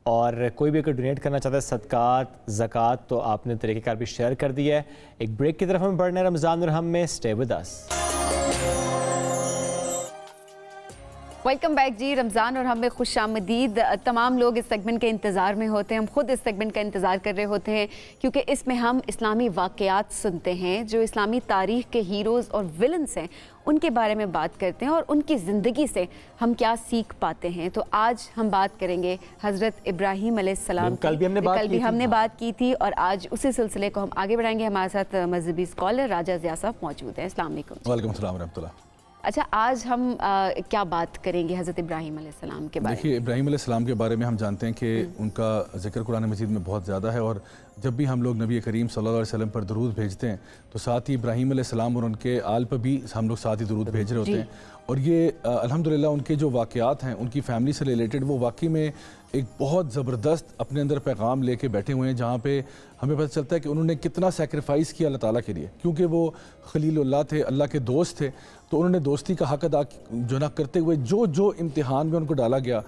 और कोई भी अगर डोनेट करना चाहता है सदकात, ज़कात, तो आपने तरीक़ेकार भी शेयर कर दिया है। एक ब्रेक की तरफ हम बढ़ने रमज़ान और हम में, stay with us. Welcome back जी। रमज़ान और हम में खुशामदीद। तमाम लोग इस सेगमेंट के इंतज़ार में होते हैं, हम खुद इस सेगमेंट का इंतज़ार कर रहे होते हैं, क्योंकि इसमें हम इस्लामी वाक़यात सुनते हैं, जो इस्लामी तारीख़ के हीरोज़ और विलन्स हैं उनके बारे में बात करते हैं और उनकी ज़िंदगी से हम क्या सीख पाते हैं। तो आज हम बात करेंगे हज़रत इब्राहीम अलैहिस्सलाम। कल भी हमने बात की थी और आज उसी सिलसिले को हम आगे बढ़ाएंगे। हमारे साथ मजहबी स्कॉलर राजा ज़िया साहब मौजूद हैं। अस्सलाम वालेकुम। वालेकुम अस्सलाम रहमतुल्लाह। अच्छा, आज हम क्या बात करेंगे हज़रत इब्राहीम अलैहिस्सलाम के बारे में? देखिए, इब्राहीम अलैहिस्सलाम के बारे में हम जानते हैं कि उनका ज़िक्र कुरान मजीद में बहुत ज़्यादा है, और जब भी हम लोग नबी करीम सल्लल्लाहु अलैहि वसल्लम पर दरूद भेजते हैं तो साथ ही इब्राहीम अलैहिस्सलाम और उनके आल पर भी हम लोग साथ ही दरूद भेज रहे होते हैं। और ये अल्हम्दुलिल्लाह उनके जो वाक़यात हैं उनकी फ़ैमिली से रिलेटेड, वो वाकई में एक बहुत ज़बरदस्त अपने अंदर पैगाम लेके बैठे हुए हैं, जहाँ पे हमें पता चलता है कि उन्होंने कितना सेक्रीफाइस किया अल्लाह ताला के लिए, क्योंकि वो खलीलुल्लाह थे, अल्लाह के दोस्त थे। तो उन्होंने दोस्ती का हक़ अदा जो ना करते हुए जो इम्तिहान में उनको डाला गया,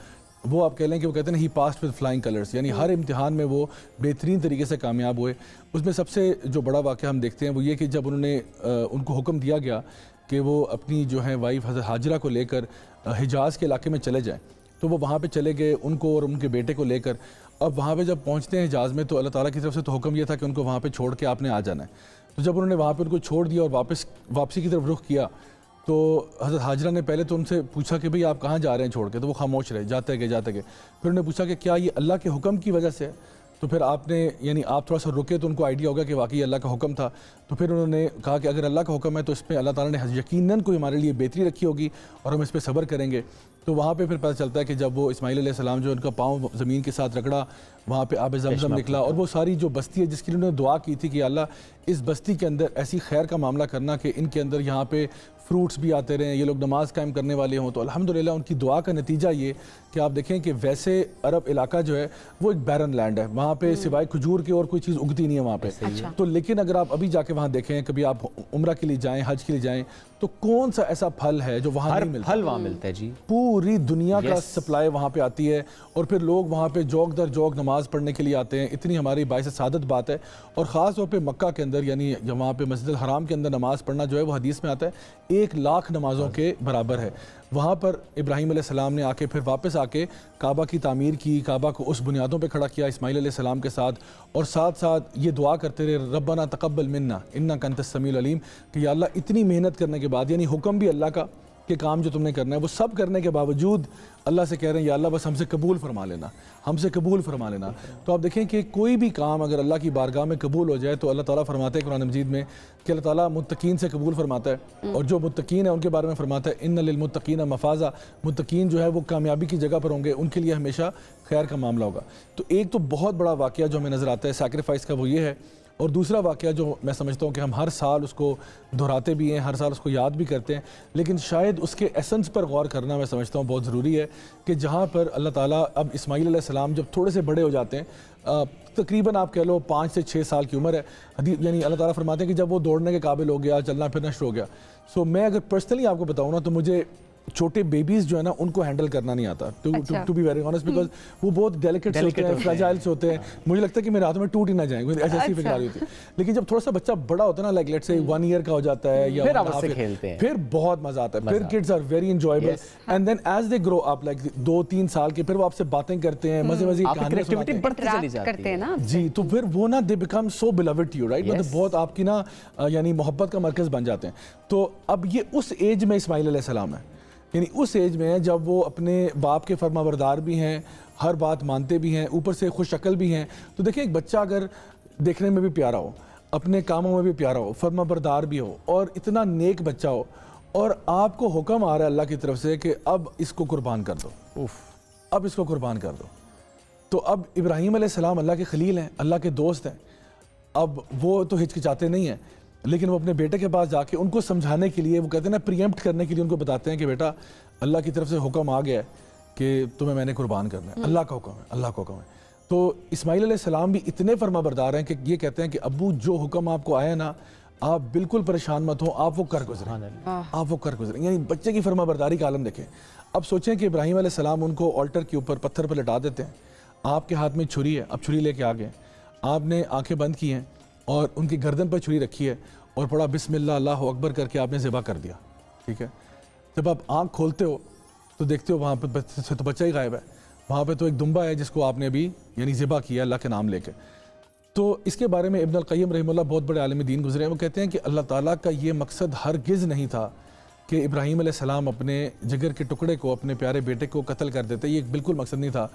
वो आप कह लें कि वो कहते हैं ही पास्ड विद फ्लाइंग कलर्स, यानी हर इम्तिहान में वो बेहतरीन तरीके से कामयाब हुए। उसमें सबसे जो बड़ा वाक़या हम देखते हैं वो ये कि जब उन्होंने उनको हुक्म दिया गया कि वो अपनी जो है वाइफ हज़रत हाजरा को लेकर हिजाज़ के इलाके में चले जाएँ, तो वो वहाँ पे चले गए, उनको और उनके बेटे को लेकर। अब वहाँ पे जब पहुँचते हैं हिजाज़ में तो अल्लाह ताला की तरफ से तो हुक्म यह था कि उनको वहाँ पे छोड़ के आपने आ जाना है। तो जब उन्होंने वहाँ पे उनको छोड़ दिया और वापसी की तरफ रुख किया, तो हज़रत हाजरा ने पहले तो उनसे पूछा कि भाई आप कहाँ जा रहे हैं छोड़ के, तो वो खामोश रहे, जाते गए। फिर उन्होंने पूछा कि क्या ये अल्लाह के हुक्म की वजह से है? तो फिर आपने यानी आप थोड़ा सा रुके तो उनको आइडिया होगा कि वाकई अल्लाह का हुक्म था। तो फिर उन्होंने कहा कि अगर अल्लाह का हुक्म है तो इसमें अल्लाह ताला ने यकीनन कोई हमारे लिए बेहतरी रखी होगी और हम इस पर सब्र करेंगे। तो वहाँ पे फिर पता चलता है कि जब वो इस्माइल अलैहिस्सलाम जो उनका पाँव ज़मीन के साथ रगड़ा, वहाँ पे आब ज़मज़म निकला, और वो सारी जो बस्ती है जिसके लिए उन्होंने दुआ की थी कि अल्लाह इस बस्ती के अंदर ऐसी खैर का मामला करना कि इनके अंदर यहाँ पे फ्रूट्स भी आते रहें, ये लोग नमाज कायम करने वाले हों। तो अल्हम्दुलिल्लाह उनकी दुआ का नतीजा ये कि आप देखें कि वैसे अरब इलाका जो है वो एक बैरन लैंड है, वहाँ पे सिवाय खजूर के और कोई चीज़ उगती नहीं है वहाँ पे। तो लेकिन अगर आप अभी जाके वहाँ देखें, कभी आप उम्रा के लिए जाएँ, हज के लिए जाएँ, तो कौन सा ऐसा फल है जो वहाँ नहीं मिलता? फल वहाँ मिलता है जी, पूरी दुनिया का सप्लाई वहाँ पे आती है, और फिर लोग वहाँ पे जौक दर जौक नमाज पढ़ने के लिए आते हैं। इतनी हमारी बाइस सादत बात है। और ख़ास तौर पे मक्का के अंदर, यानी वहाँ पे मस्जिद हराम के अंदर नमाज पढ़ना जो है वो हदीस में आता है 1 लाख नमाजों के बराबर है। वहाँ पर इब्राहीम अलैहिस्सलाम ने आके फिर वापस आके काबा की तामीर की, काबा को उस बुनियादों पे खड़ा किया इस्माइल अलैहिस्सलाम के साथ, और साथ साथ ये दुआ करते रहे, रब्बना तक़ब्बल मिन्ना इन्नका अंतस समीउल अलीम, कि या अल्लाह इतनी मेहनत करने के बाद, यानी हुक्म भी अल्लाह का कि काम जो तुमने करना है वो सब करने के बावजूद अल्लाह से कह रहे हैं या अल्लाह बस हमसे कबूल फरमा लेना, हमसे कबूल फरमा लेना। तो आप देखें कि कोई भी काम अगर अल्लाह की बारगाह में कबूल हो जाए तो अल्लाह ताला फरमाते हैं कुरान मजीद में कि अल्लाह ताला मुत्तकीन से कबूल फरमाता है, और जो मुत्तकीन है उनके बारे में फरमाता है इन्ना लिल मुत्तकीन मफाज़ा, मुत्तकीन जो है वो कामयाबी की जगह पर होंगे, उनके लिए हमेशा खैर का मामला होगा। तो एक तो बहुत बड़ा वाक़या जो हमें नज़र आता है सैक्रिफाइस का वो ये है, और दूसरा वाक़या जो मैं समझता हूँ कि हम हर साल उसको दोहराते भी हैं, हर साल उसको याद भी करते हैं, लेकिन शायद उसके एसेंस पर गौर करना मैं समझता हूँ बहुत ज़रूरी है कि जहाँ पर अल्लाह ताला अब इस्माइल अलैहिस्सलाम जब थोड़े से बड़े हो जाते हैं, तकरीबन आप कह लो 5 से 6 साल की उम्र है, यानी अल्लाह ताला फरमाते हैं कि जब वो दौड़ने के काबिल हो गया, चलना फिरना शुरू हो गया। सो मैं अगर पर्सनली आपको बताऊँ ना तो मुझे छोटे बेबीज जो है ना उनको हैंडल करना नहीं आता, to be very honest, because वो बहुत डेलिकेट होते हैं, फ्रेजाइल्स होते हैं, मुझे लगता है कि मेरे हाथों में टूट ही ना जाए, ऐसी फिक्र आ रही होती है। लेकिन जब थोड़ा सा बच्चा बड़ा होता है ना, लाइक लेट्स से 1 ईयर का हो जाता है या फिर आप उससे खेलते हैं, फिर बहुत मजा आता है, फिर kids are very enjoyable, and then as they grow up like 2-3 साल के, फिर वो आपसे बातें करते हैं, मजे मजे कहानियां सुनाते हैं ना जी, तो फिर वो ना they become so beloved to you, right, मतलब बहुत आपकी ना यानी मोहब्बत का मरकज बन जाते हैं। तो अब ये उस एज में इस्माइल अलैहिस्सलाम है, यानी उस एज में है जब वो अपने बाप के फरमाबरदार भी हैं, हर बात मानते भी हैं, ऊपर से खुश शक्ल भी हैं। तो देखिए एक बच्चा अगर देखने में भी प्यारा हो, अपने कामों में भी प्यारा हो, फरमाबरदार भी हो, और इतना नेक बच्चा हो, और आपको हुक्म आ रहा है अल्लाह की तरफ से कि अब इसको कुर्बान कर दो, अब इसको कुर्बान कर दो। तो अब इब्राहीम अलैहिस्सलाम अल्लाह के खलील हैं, अल्लाह के दोस्त हैं, अब वो तो हिचकिचाते नहीं हैं, लेकिन वो अपने बेटे के पास जाके उनको समझाने के लिए, वो कहते हैं ना प्रीएम्प्ट करने के लिए उनको बताते हैं कि बेटा अल्लाह की तरफ से हुक्म आ गया है कि तुम्हें मैंने कुर्बान करना है, अल्लाह का हुक्म है, अल्लाह का हुक्म है। तो इस्माइल अलैहिस्सलाम भी इतने फरमाबरदार हैं कि ये कहते हैं कि अब्बू जो हुक्म आपको आया ना, आप बिल्कुल परेशान मत हो, आप वो कर गुजरें, आप वो कर गुजरें, यानी बच्चे की फरमाबरदारी का आलम देखें। अब सोचें कि इब्राहीम अलैहिस्सलाम उनको ऑल्टर के ऊपर पत्थर पर लटा देते हैं, आपके हाथ में छुरी है, अब छुरी लेके आ गए, आपने आंखें बंद की हैं और उनकी गर्दन पर छुरी रखी है और पढ़ा बिस्मिल्लाह अल्लाहु अकबर करके आपने ज़िबा कर दिया, ठीक है। जब आप आंख खोलते हो तो देखते हो वहाँ पे तो बच्चा ही गायब है, वहाँ पे तो एक दुम्बा है जिसको आपने अभी यानी ज़िबा किया अल्लाह के नाम लेके। तो इसके बारे में इब्न अल क़य्यिम रहमतुल्लाह बहुत बड़े आलिम दीन गुजरे हैं, वो कहते हैं कि अल्लाह ताला का ये मकसद हरगिज़ नहीं था कि इब्राहीम अलैहिस्सलाम अपने जिगर के टुकड़े को, अपने प्यारे बेटे को कत्ल कर देते, ये बिल्कुल मकसद नहीं था।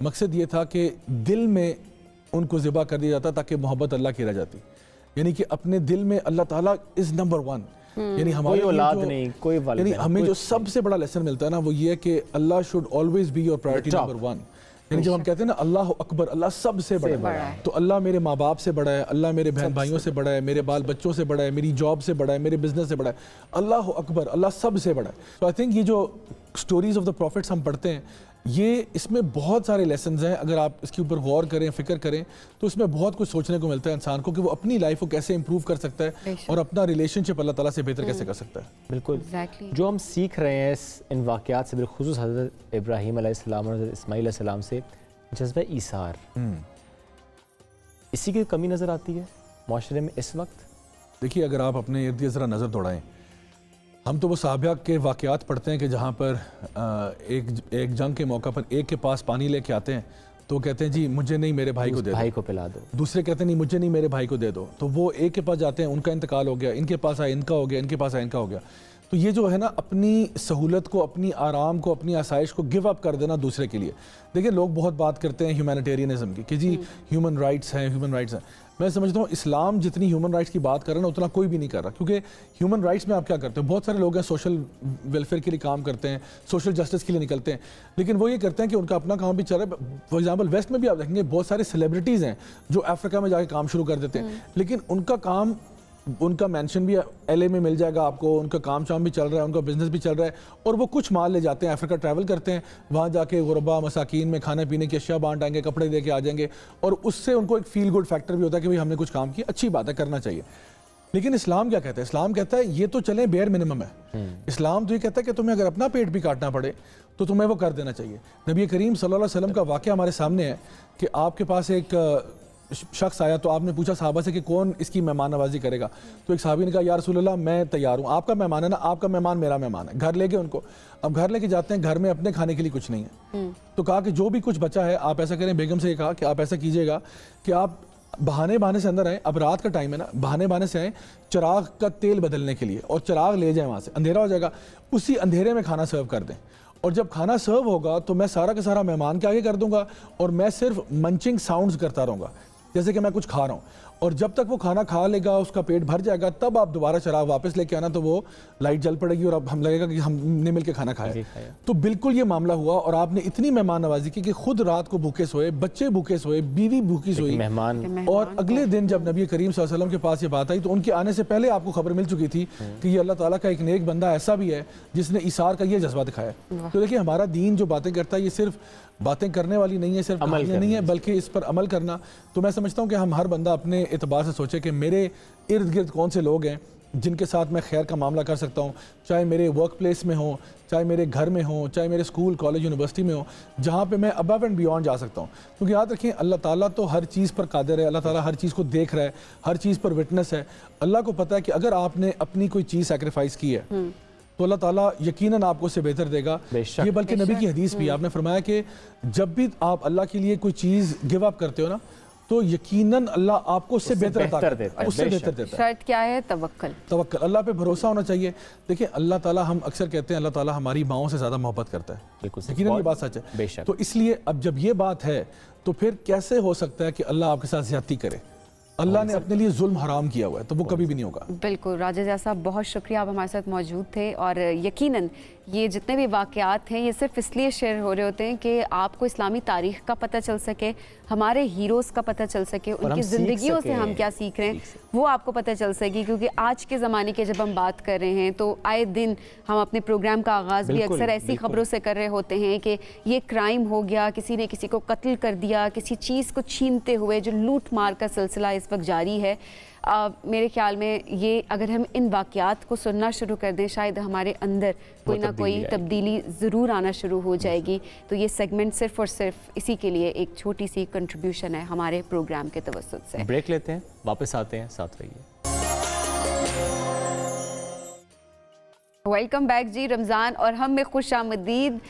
मकसद ये था कि दिल में उनको ज़िबा कर दिया जाता ताकि मोहब्बत अल्लाह की रह जाती, यानी कि अपने दिल में अल्लाह ताला इज़ नंबर 1, यानी हमारी औलाद नहीं, कोई यानी हमें जो सबसे बड़ा लेसन मिलता है ना वो ये है कि Allah should always be your priority number 1। यानी जब हम कहते हैं ना अल्लाह अकबर, अल्लाह सबसे बड़ा है, तो अल्लाह मेरे माँ बाप से बड़ा है, अल्लाह मेरे बहन भाइयों से बड़ा है, मेरे बाल बच्चों से बड़ा है, मेरी जॉब से बड़ा है, मेरे बिजनेस से बड़ा है, अल्लाह अकबर, अल्लाह सबसे बड़ा है। तो आई थिंक ये जो स्टोरीज ऑफ द प्रॉफिट्स हम पढ़ते हैं, ये इसमें बहुत सारे लेसन्स हैं, अगर आप इसके ऊपर गौर करें, फिक्र करें, तो इसमें बहुत कुछ सोचने को मिलता है इंसान को कि वो अपनी लाइफ को कैसे इंप्रूव कर सकता है और अपना रिलेशनशिप अल्लाह ताला से बेहतर कैसे कर सकता है। बिल्कुल जो हम सीख रहे हैं इन वाक़यात से, बिलखुसूस हज़रत इब्राहीम अलैहिस्सलाम और हज़रत इस्माईल अलैहिस्सलाम से, जज्बा ईसार, इसी की कमी नज़र आती है माशरे में इस वक्त। देखिए अगर आप अपने इर्द गिर्द ज़रा नज़र दौड़ाएँ, हम तो वो सहाबा के वाक़यात पढ़ते हैं कि जहाँ पर एक जंग के मौका पर एक के पास पानी लेके आते हैं तो कहते हैं जी मुझे नहीं मेरे भाई को दे दो, भाई को पिला दो। दूसरे कहते हैं नहीं मुझे नहीं मेरे भाई को दे दो, तो वो एक के पास जाते हैं, उनका इंतकाल हो गया, इनके पास आया इनका हो गया, इनके पास आया इनका हो गया। तो ये जो है ना अपनी सहूलत को, अपनी आराम को, अपनी आसाइश को गिव अप कर देना दूसरे के लिए। देखिए लोग बहुत बात करते हैं ह्यूमैनिटेरियनिज्म की कि जी ह्यूमन राइट्स हैं, ह्यूमन राइट्स हैं। मैं समझता हूँ इस्लाम जितनी ह्यूमन राइट्स की बात कर रहा है ना उतना कोई भी नहीं कर रहा, क्योंकि ह्यूमन राइट्स में आप क्या करते हो, बहुत सारे लोग हैं सोशल वेलफेयर के लिए काम करते हैं, सोशल जस्टिस के लिए निकलते हैं, लेकिन वो ये करते हैं कि उनका अपना काम भी चल रहा है। फॉर एग्जाम्पल वेस्ट में भी आप देखेंगे बहुत सारे सेलिब्रिटीज़ हैं जो अफ्रीका में जाके काम शुरू कर देते हैं, लेकिन उनका काम, उनका मेंशन भी LA में मिल जाएगा आपको, उनका काम शाम भी चल रहा है, उनका बिजनेस भी चल रहा है, और वो कुछ माल ले जाते हैं, अफ्रीका ट्रैवल करते हैं, वहाँ जाके गुरबा मसाकीन में खाने पीने की अशिया बांट आएंगे, कपड़े दे के आ जाएंगे, और उससे उनको एक फील गुड फैक्टर भी होता है कि भाई हमने कुछ काम किया, अच्छी बात है, करना चाहिए। लेकिन इस्लाम क्या कहता है? इस्लाम कहता है ये तो चले बेयर मिनिमम है। इस्लाम तो ये कहता है कि तुम्हें अगर अपना पेट भी काटना पड़े तो तुम्हें वो कर देना चाहिए। नबी करीम सल्लल्लाहु अलैहि वसल्लम का वाक़या हमारे सामने है कि आपके पास एक शख्स आया, तो आपने पूछा साहबा से कि कौन इसकी मेहमान नवाजी करेगा, तो एक साहबी ने कहा या रसूलल्लाह मैं तैयार हूँ, आपका मेहमान है ना, आपका मेहमान मेरा मेहमान है। घर लेके उनको, अब घर लेके जाते हैं, घर में अपने खाने के लिए कुछ नहीं है, तो कहा कि जो भी कुछ बचा है आप ऐसा करें, बेगम से ये कहा कि आप ऐसा कीजिएगा कि आप बहाने से अंदर आए, अब रात का टाइम है ना, बहाने से आए चिराग का तेल बदलने के लिए, और चिराग ले जाए वहाँ से, अंधेरा हो जाएगा, उसी अंधेरे में खाना सर्व कर दें, और जब खाना सर्व होगा तो मैं सारा का सारा मेहमान के आगे कर दूंगा, और मैं सिर्फ मंचिंग साउंड्स करता रहूँगा जैसे कि मैं कुछ खा रहा हूँ, और जब तक वो खाना खा लेगा, उसका पेट भर जाएगा, तब आप दोबारा चिराग वापस लेके आना, तो वो लाइट जल पड़ेगी और अब हम लगेगा कि हमने मिलकर खाना खाया। तो बिल्कुल ये मामला हुआ, और आपने इतनी मेहमान नवाजी की कि खुद रात को भूखे सोए, बच्चे भूखे सोए, बीवी भूखी सोई, मेहमान, और अगले दिन जब नबी करीम सल्लल्लाहु अलैहि वसल्लम के पास ये बात आई तो उनके आने से पहले आपको खबर मिल चुकी थी कि ये अल्लाह ताला का एक नेक बंदा ऐसा भी है जिसने इसार का ये जज्बा दिखाया। तो देखिए हमारा दीन जो बातें करता है ये सिर्फ बातें करने वाली नहीं है, सिर्फ अमल नहीं है, बल्कि इस पर अमल करना। तो मैं समझता हूँ कि हम हर बंदा अपने एतबार से सोचे कि मेरे इर्द गिर्द कौन से लोग हैं जिनके साथ मैं खैर का मामला कर सकता हूँ, चाहे मेरे वर्क प्लेस में हो, चाहे मेरे घर में हो, चाहे मेरे स्कूल कॉलेज यूनिवर्सिटी में हो, जहाँ पे मैं अबव एंड बियॉन्ड जा सकता हूँ। क्योंकि याद रखिए अल्लाह ताला तो हर चीज़ पर कादिर है, अल्लाह ताला हर चीज़ को देख रहा है, हर चीज़ पर विटनेस है। अल्लाह को पता है कि अगर आपने अपनी कोई चीज़ सैक्रिफाइस की है तो अल्लाह ताला यकीनन आपको उससे बेहतर देगा। ये बल्कि नबी की हदीस भी आपने फरमाया कि जब भी आप अल्लाह के लिए कोई चीज़ गिव अप करते हो ना, तो यकीनन अल्लाह आपको उससे बेहतर अता करता है, उससे बेहतर देता है। शर्त क्या है? तवक्कल। तवक्कल, अल्लाह पे भरोसा होना चाहिए। देखिए अल्लाह ताला, हम अक्सर कहते हैं अल्लाह ताला हमारी माओं से ज़्यादा मोहब्बत करता है, यकीनन ये बात सच है। तो इसलिए अब जब ये बात है तो फिर कैसे हो सकता है कि अल्लाह आपके साथ ज़्यादती करे? अल्लाह ने अपने लिए जुल्म हराम किया हुआ है, तो वो कभी भी नहीं होगा। बिल्कुल राजा साहब, बहुत शुक्रिया, आप हमारे साथ मौजूद थे, और यकीनन ये जितने भी वाक़यात हैं ये सिर्फ इसलिए शेयर हो रहे होते हैं कि आपको इस्लामी तारीख़ का पता चल सके, हमारे हीरोज़ का पता चल सके, उनकी ज़िंदगियों से हम क्या सीख रहे हैं वो आपको पता चल सके। क्योंकि आज के ज़माने के जब हम बात कर रहे हैं तो आए दिन हम अपने प्रोग्राम का आगाज़ भी अक्सर ऐसी खबरों से कर रहे होते हैं कि ये क्राइम हो गया, किसी ने किसी को कत्ल कर दिया, किसी चीज़ को छीनते हुए जो लूट मार का सिलसिला इस वक्त जारी है। मेरे ख्याल में ये अगर हम इन वाक़यात को सुनना शुरू कर दें, शायद हमारे अंदर कोई ना कोई तब्दीली ज़रूर आना शुरू हो जाएगी। तो ये सेगमेंट सिर्फ और सिर्फ इसी के लिए एक छोटी सी कंट्रीब्यूशन है हमारे प्रोग्राम के तवस्सुत से। ब्रेक लेते हैं, वापस आते हैं, साथ रहिए। वेलकम बैक जी, रमज़ान और हम में खुश आमदीद।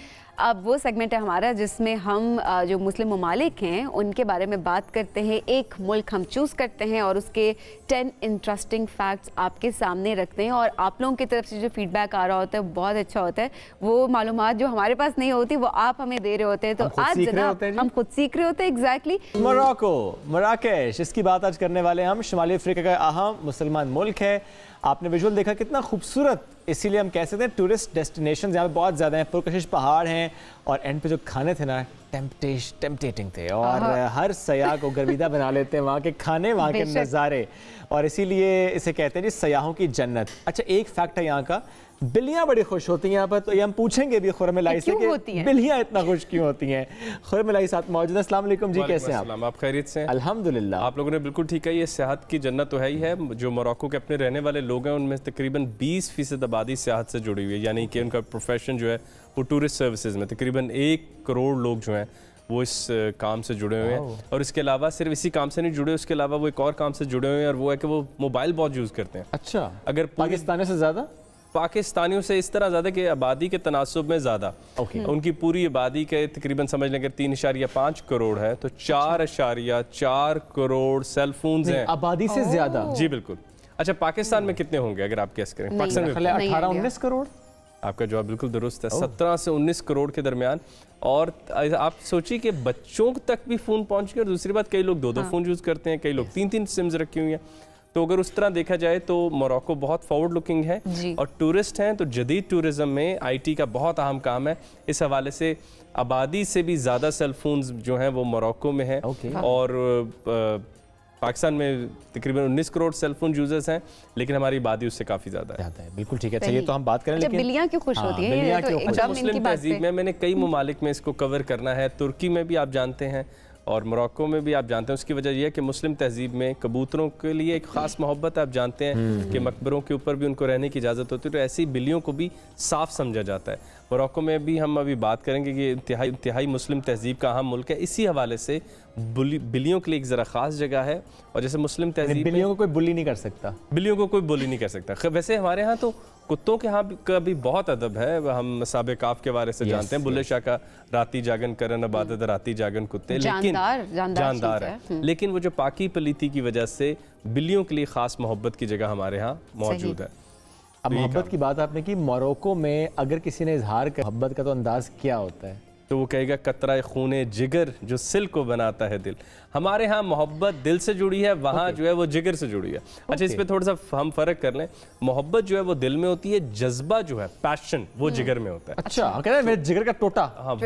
अब वो सेगमेंट है हमारा जिसमें हम जो मुस्लिम ममालिक हैं उनके बारे में बात करते हैं। एक मुल्क हम चूज़ करते हैं और उसके 10 इंटरेस्टिंग फैक्ट्स आपके सामने रखते हैं, और आप लोगों की तरफ से जो फीडबैक आ रहा होता है बहुत अच्छा होता है। वो मालूमात जो हमारे पास नहीं होती वो आप हमें दे रहे होते हैं, तो आज हम खुद सीख रहे होते हैं। एग्जैक्टली। मोरक्को, मराकेश, इसकी बात आज करने वाले हम। शुमाली अफ्रीका का अहम मुसलमान मुल्क है। आपने विजुअल देखा कितना खूबसूरत, इसीलिए हम कह सकते हैं टूरिस्ट डेस्टिनेशन यहाँ पे बहुत ज़्यादा हैं। पुरकशिश पहाड़ हैं, और एंड पे जो खाने थे ना टेम्पटेटिंग थे, और हर सयाह को गर्विदा बना लेते हैं वहाँ के खाने, वहाँ के नज़ारे, और इसीलिए इसे कहते हैं जी सयाहों की जन्नत। अच्छा, एक फैक्ट है यहाँ का, बिल्लियाँ बड़ी खुश होती हैं यहाँ पर, तो ये हम पूछेंगे भी खुरम-ए-लाई से कि बिल्लियाँ इतना खुश क्यों होती हैं। खुरम-ए-लाई साथ मौजूद है। अस्सलाम वालेकुम जी, कैसे हैं आप? आप खैरियत से हैं? अल्हम्दुलिल्लाह। आप लोगों ने बिल्कुल ठीक है, ये सेहत की जन्नत तो है ही है। जो मोरक्को के अपने रहने वाले लोग हैं उनमें तकरीबन 20% आबादी सेहत से जुड़ी हुई है, यानी कि उनका प्रोफेशन जो है वो टूरिस्ट सर्विसेज में तकरीबन 1 करोड़ लोग जो हैं वो इस काम से जुड़े हुए हैं। और इसके अलावा सिर्फ इसी काम से नहीं जुड़े, उसके अलावा वो एक और काम से जुड़े हुए हैं, और वो है कि वो मोबाइल बहुत यूज़ करते हैं। अच्छा, अगर पाकिस्तानियों से ज़्यादा? पाकिस्तानियों से इस तरह ज़्यादा कि आबादी के तनासुब में ज़्यादा। उनकी पूरी आबादी के तकरीबन समझ लें अगर 3.5 करोड़ है तो 4.4 करोड़ सेल फोन्स हैं आबादी से ज़्यादा। जी बिल्कुल। अच्छा, पाकिस्तान में कितने होंगे अगर आप गेस करें? पाकिस्तान में 18-19 करोड़। आपका जवाब बिल्कुल दुरुस्त है। 17 से 19 करोड़ के दरमियान। और आप सोचिए कि बच्चों तक भी फ़ोन पहुंच गया। और दूसरी बात, कई लोग 2-2 फ़ोन यूज़ करते हैं, कई लोग 3-3 सिम्स रखी हुई हैं। तो अगर उस तरह देखा जाए तो मोरक्को बहुत फॉरवर्ड लुकिंग है। और टूरिस्ट हैं तो जदीद टूरिज़म में आईटी का बहुत अहम काम है। इस हवाले से आबादी से भी ज़्यादा सेल फोन्स जो हैं वो मोरक्को में है। और पाकिस्तान में तकरीबन 19 करोड़ सेलफोन यूजर्स हैं, लेकिन हमारी आबादी उससे काफ़ी ज़्यादा है। बिल्कुल ठीक है, चलिए तो हम बात करें। लेकिन बिल्लियाँ क्यों खुश होती हैं? अच्छा, मुस्लिम तहजीब में मैंने कई ममालिक में इसको कवर करना है। तुर्की में भी आप जानते हैं और मोरक्को में भी आप जानते हैं। उसकी वजह यह है कि मुस्लिम तहजीब में कबूतरों के लिए एक ख़ास मोहब्बत आप जानते हैं कि मकबरों के ऊपर भी उनको रहने की इजाज़त होती है। तो ऐसी बिल्लियों को भी साफ़ समझा जाता है। मोरक्को में भी हम अभी बात करेंगे कि इंतहाई मुस्लिम तहजीब का अहम मुल्क है। इसी हवाले से बिल्लियों के लिए एक ज़रा ख़ास जगह है। और जैसे मुस्लिम तहजीब, बिल्लियों को कोई बुली नहीं कर सकता। बिल्लियों को कोई बुली नहीं कर सकता। वैसे हमारे यहाँ तो कुत्तों के यहाँ का भी बहुत अदब है। हम साबे काफ के बारे से जानते हैं, बुल्ले शाह का राती जागन करन आबादत राती जागन कुत्ते, लेकिन जानदार है। लेकिन वो जो पाकी पलीती की वजह से बिल्लियों के लिए ख़ास मोहब्बत की जगह हमारे यहाँ मौजूद है। अब मोहब्बत की बात आपने की, मोरक्को में अगर किसी ने इजहार कर मोहब्बत का तो अंदाज क्या होता है? तो वो कहेगा कतरा खूने जिगर जो सिल को बनाता है दिल। हमारे यहाँ मोहब्बत दिल से जुड़ी है, वहाँ जो है वो जिगर से जुड़ी है। अच्छा, इस पे थोड़ा सा हम फर्क कर लें। मोहब्बत जो है वो दिल में होती है, जज्बा जो है पैशन वो जिगर में होता है। अच्छा, कहते हैं मेरे जिगर का टोटा। हाँ,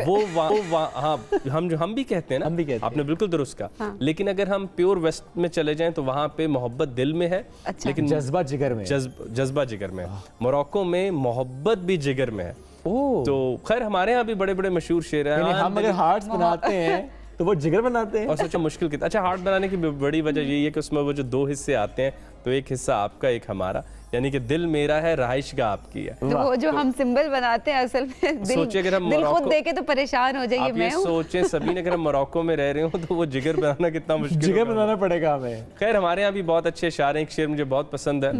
हाँ, हम भी कहते हैं ना, हम भी कहते हैं। आपने बिल्कुल दुरुस्त कहा। लेकिन अगर हम प्योर वेस्ट में चले जाएं तो वहाँ पे मोहब्बत दिल में है, लेकिन जज्बा जिगर में, जज्बा जिगर में। मोरक्को में मोहब्बत भी जिगर में है। तो खैर हमारे यहाँ भी बड़े बड़े मशहूर शेर हैं। हम अगर हार्ट्स बनाते हैं तो वो जिगर बनाते हैं। और सोचो मुश्किल कितना। अच्छा, हार्ट बनाने की बड़ी वजह यही है कि उसमें वो जो 2 हिस्से आते हैं, तो एक हिस्सा आपका, एक हमारा, यानी कि दिल मेरा है, रहाइशगाह आपकी है। तो वो जो हम सिंबल बनाते हैं असल में सोचिए अगर हम दिल खुद देखे तो परेशान हो जाइए। मैं सोचें सभी ने अगर हम मोरक्को में रह रहे हो तो वो जिगर बनाना कितना मुश्किल, जिगर बनाना पड़ेगा हमें। खैर हमारे यहाँ भी बहुत अच्छे शायर हैं। एक शेर मुझे बहुत पसंद है।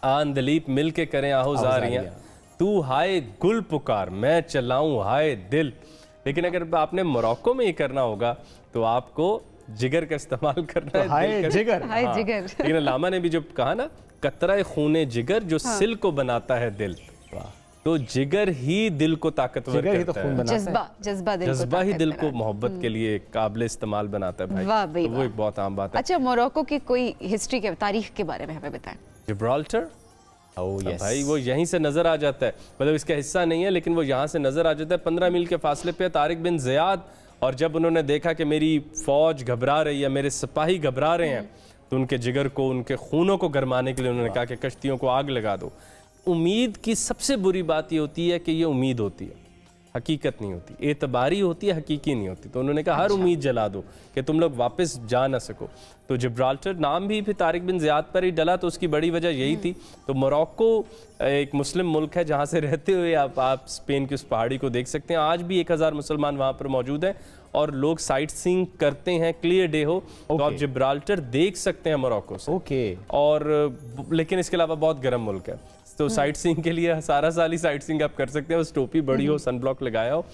आन दलीप मिल के करें आहुजारियां, तू हाय गुल पुकार मैं चलाऊं हाय दिल। लेकिन अगर आपने मोरक्को में ये करना होगा तो आपको जिगर का इस्तेमाल करना है। हाय जिगर, हाय जिगर। लेकिन अल्लामा ने भी जो कहा ना, कतरा खूने जिगर जो सिल को बनाता है दिल, तो जिगर ही दिल को ताकतवर करता है। जज्बा ही दिल को मोहब्बत के लिए काबिल इस्तेमाल बनाता है भाई। तो वो एक बहुत आम बात है। अच्छा, मोरक्को की कोई हिस्ट्री के तारीख के बारे में हमें बताएं। जिब्राल्टर, भाई वो यहीं से नजर आ जाता है। मतलब इसका हिस्सा नहीं है लेकिन वो यहाँ से नजर आ जाता है। 15 मील के फासले पे तारिक बिन ज़ियाद। और जब उन्होंने देखा कि मेरी फौज घबरा रही है, मेरे सिपाही घबरा रहे हैं, तो उनके जिगर को, उनके खूनों को गरमाने के लिए उन्होंने कहा कि कश्तियों को आग लगा दो। उम्मीद की सबसे बुरी बात ये होती है कि ये उम्मीद होती है, हकीकत नहीं होती। एतबारी होती है, हकीकी नहीं होती। तो उन्होंने कहा हर उम्मीद जला दो कि तुम लोग वापस जा ना सको। तो जिब्राल्टर नाम भी फिर तारिक बिन ज़ियाद पर ही डला, तो उसकी बड़ी वजह यही थी। तो मोरक्को एक मुस्लिम मुल्क है, जहाँ से रहते हुए आप स्पेन की उस पहाड़ी को देख सकते हैं। आज भी 1000 मुसलमान वहाँ पर मौजूद हैं और लोग साइट सीइंग करते हैं। क्लियर डे हो तो आप जिब्राल्टर देख सकते हैं मोरक्को से। और लेकिन इसके अलावा बहुत गर्म मुल्क है, तो साइट सीइंग के लिए सारा साल ही साइट सीइंग आप कर सकते हैं। उस टोपी बड़ी हो, सन ब्लॉक लगाया हो।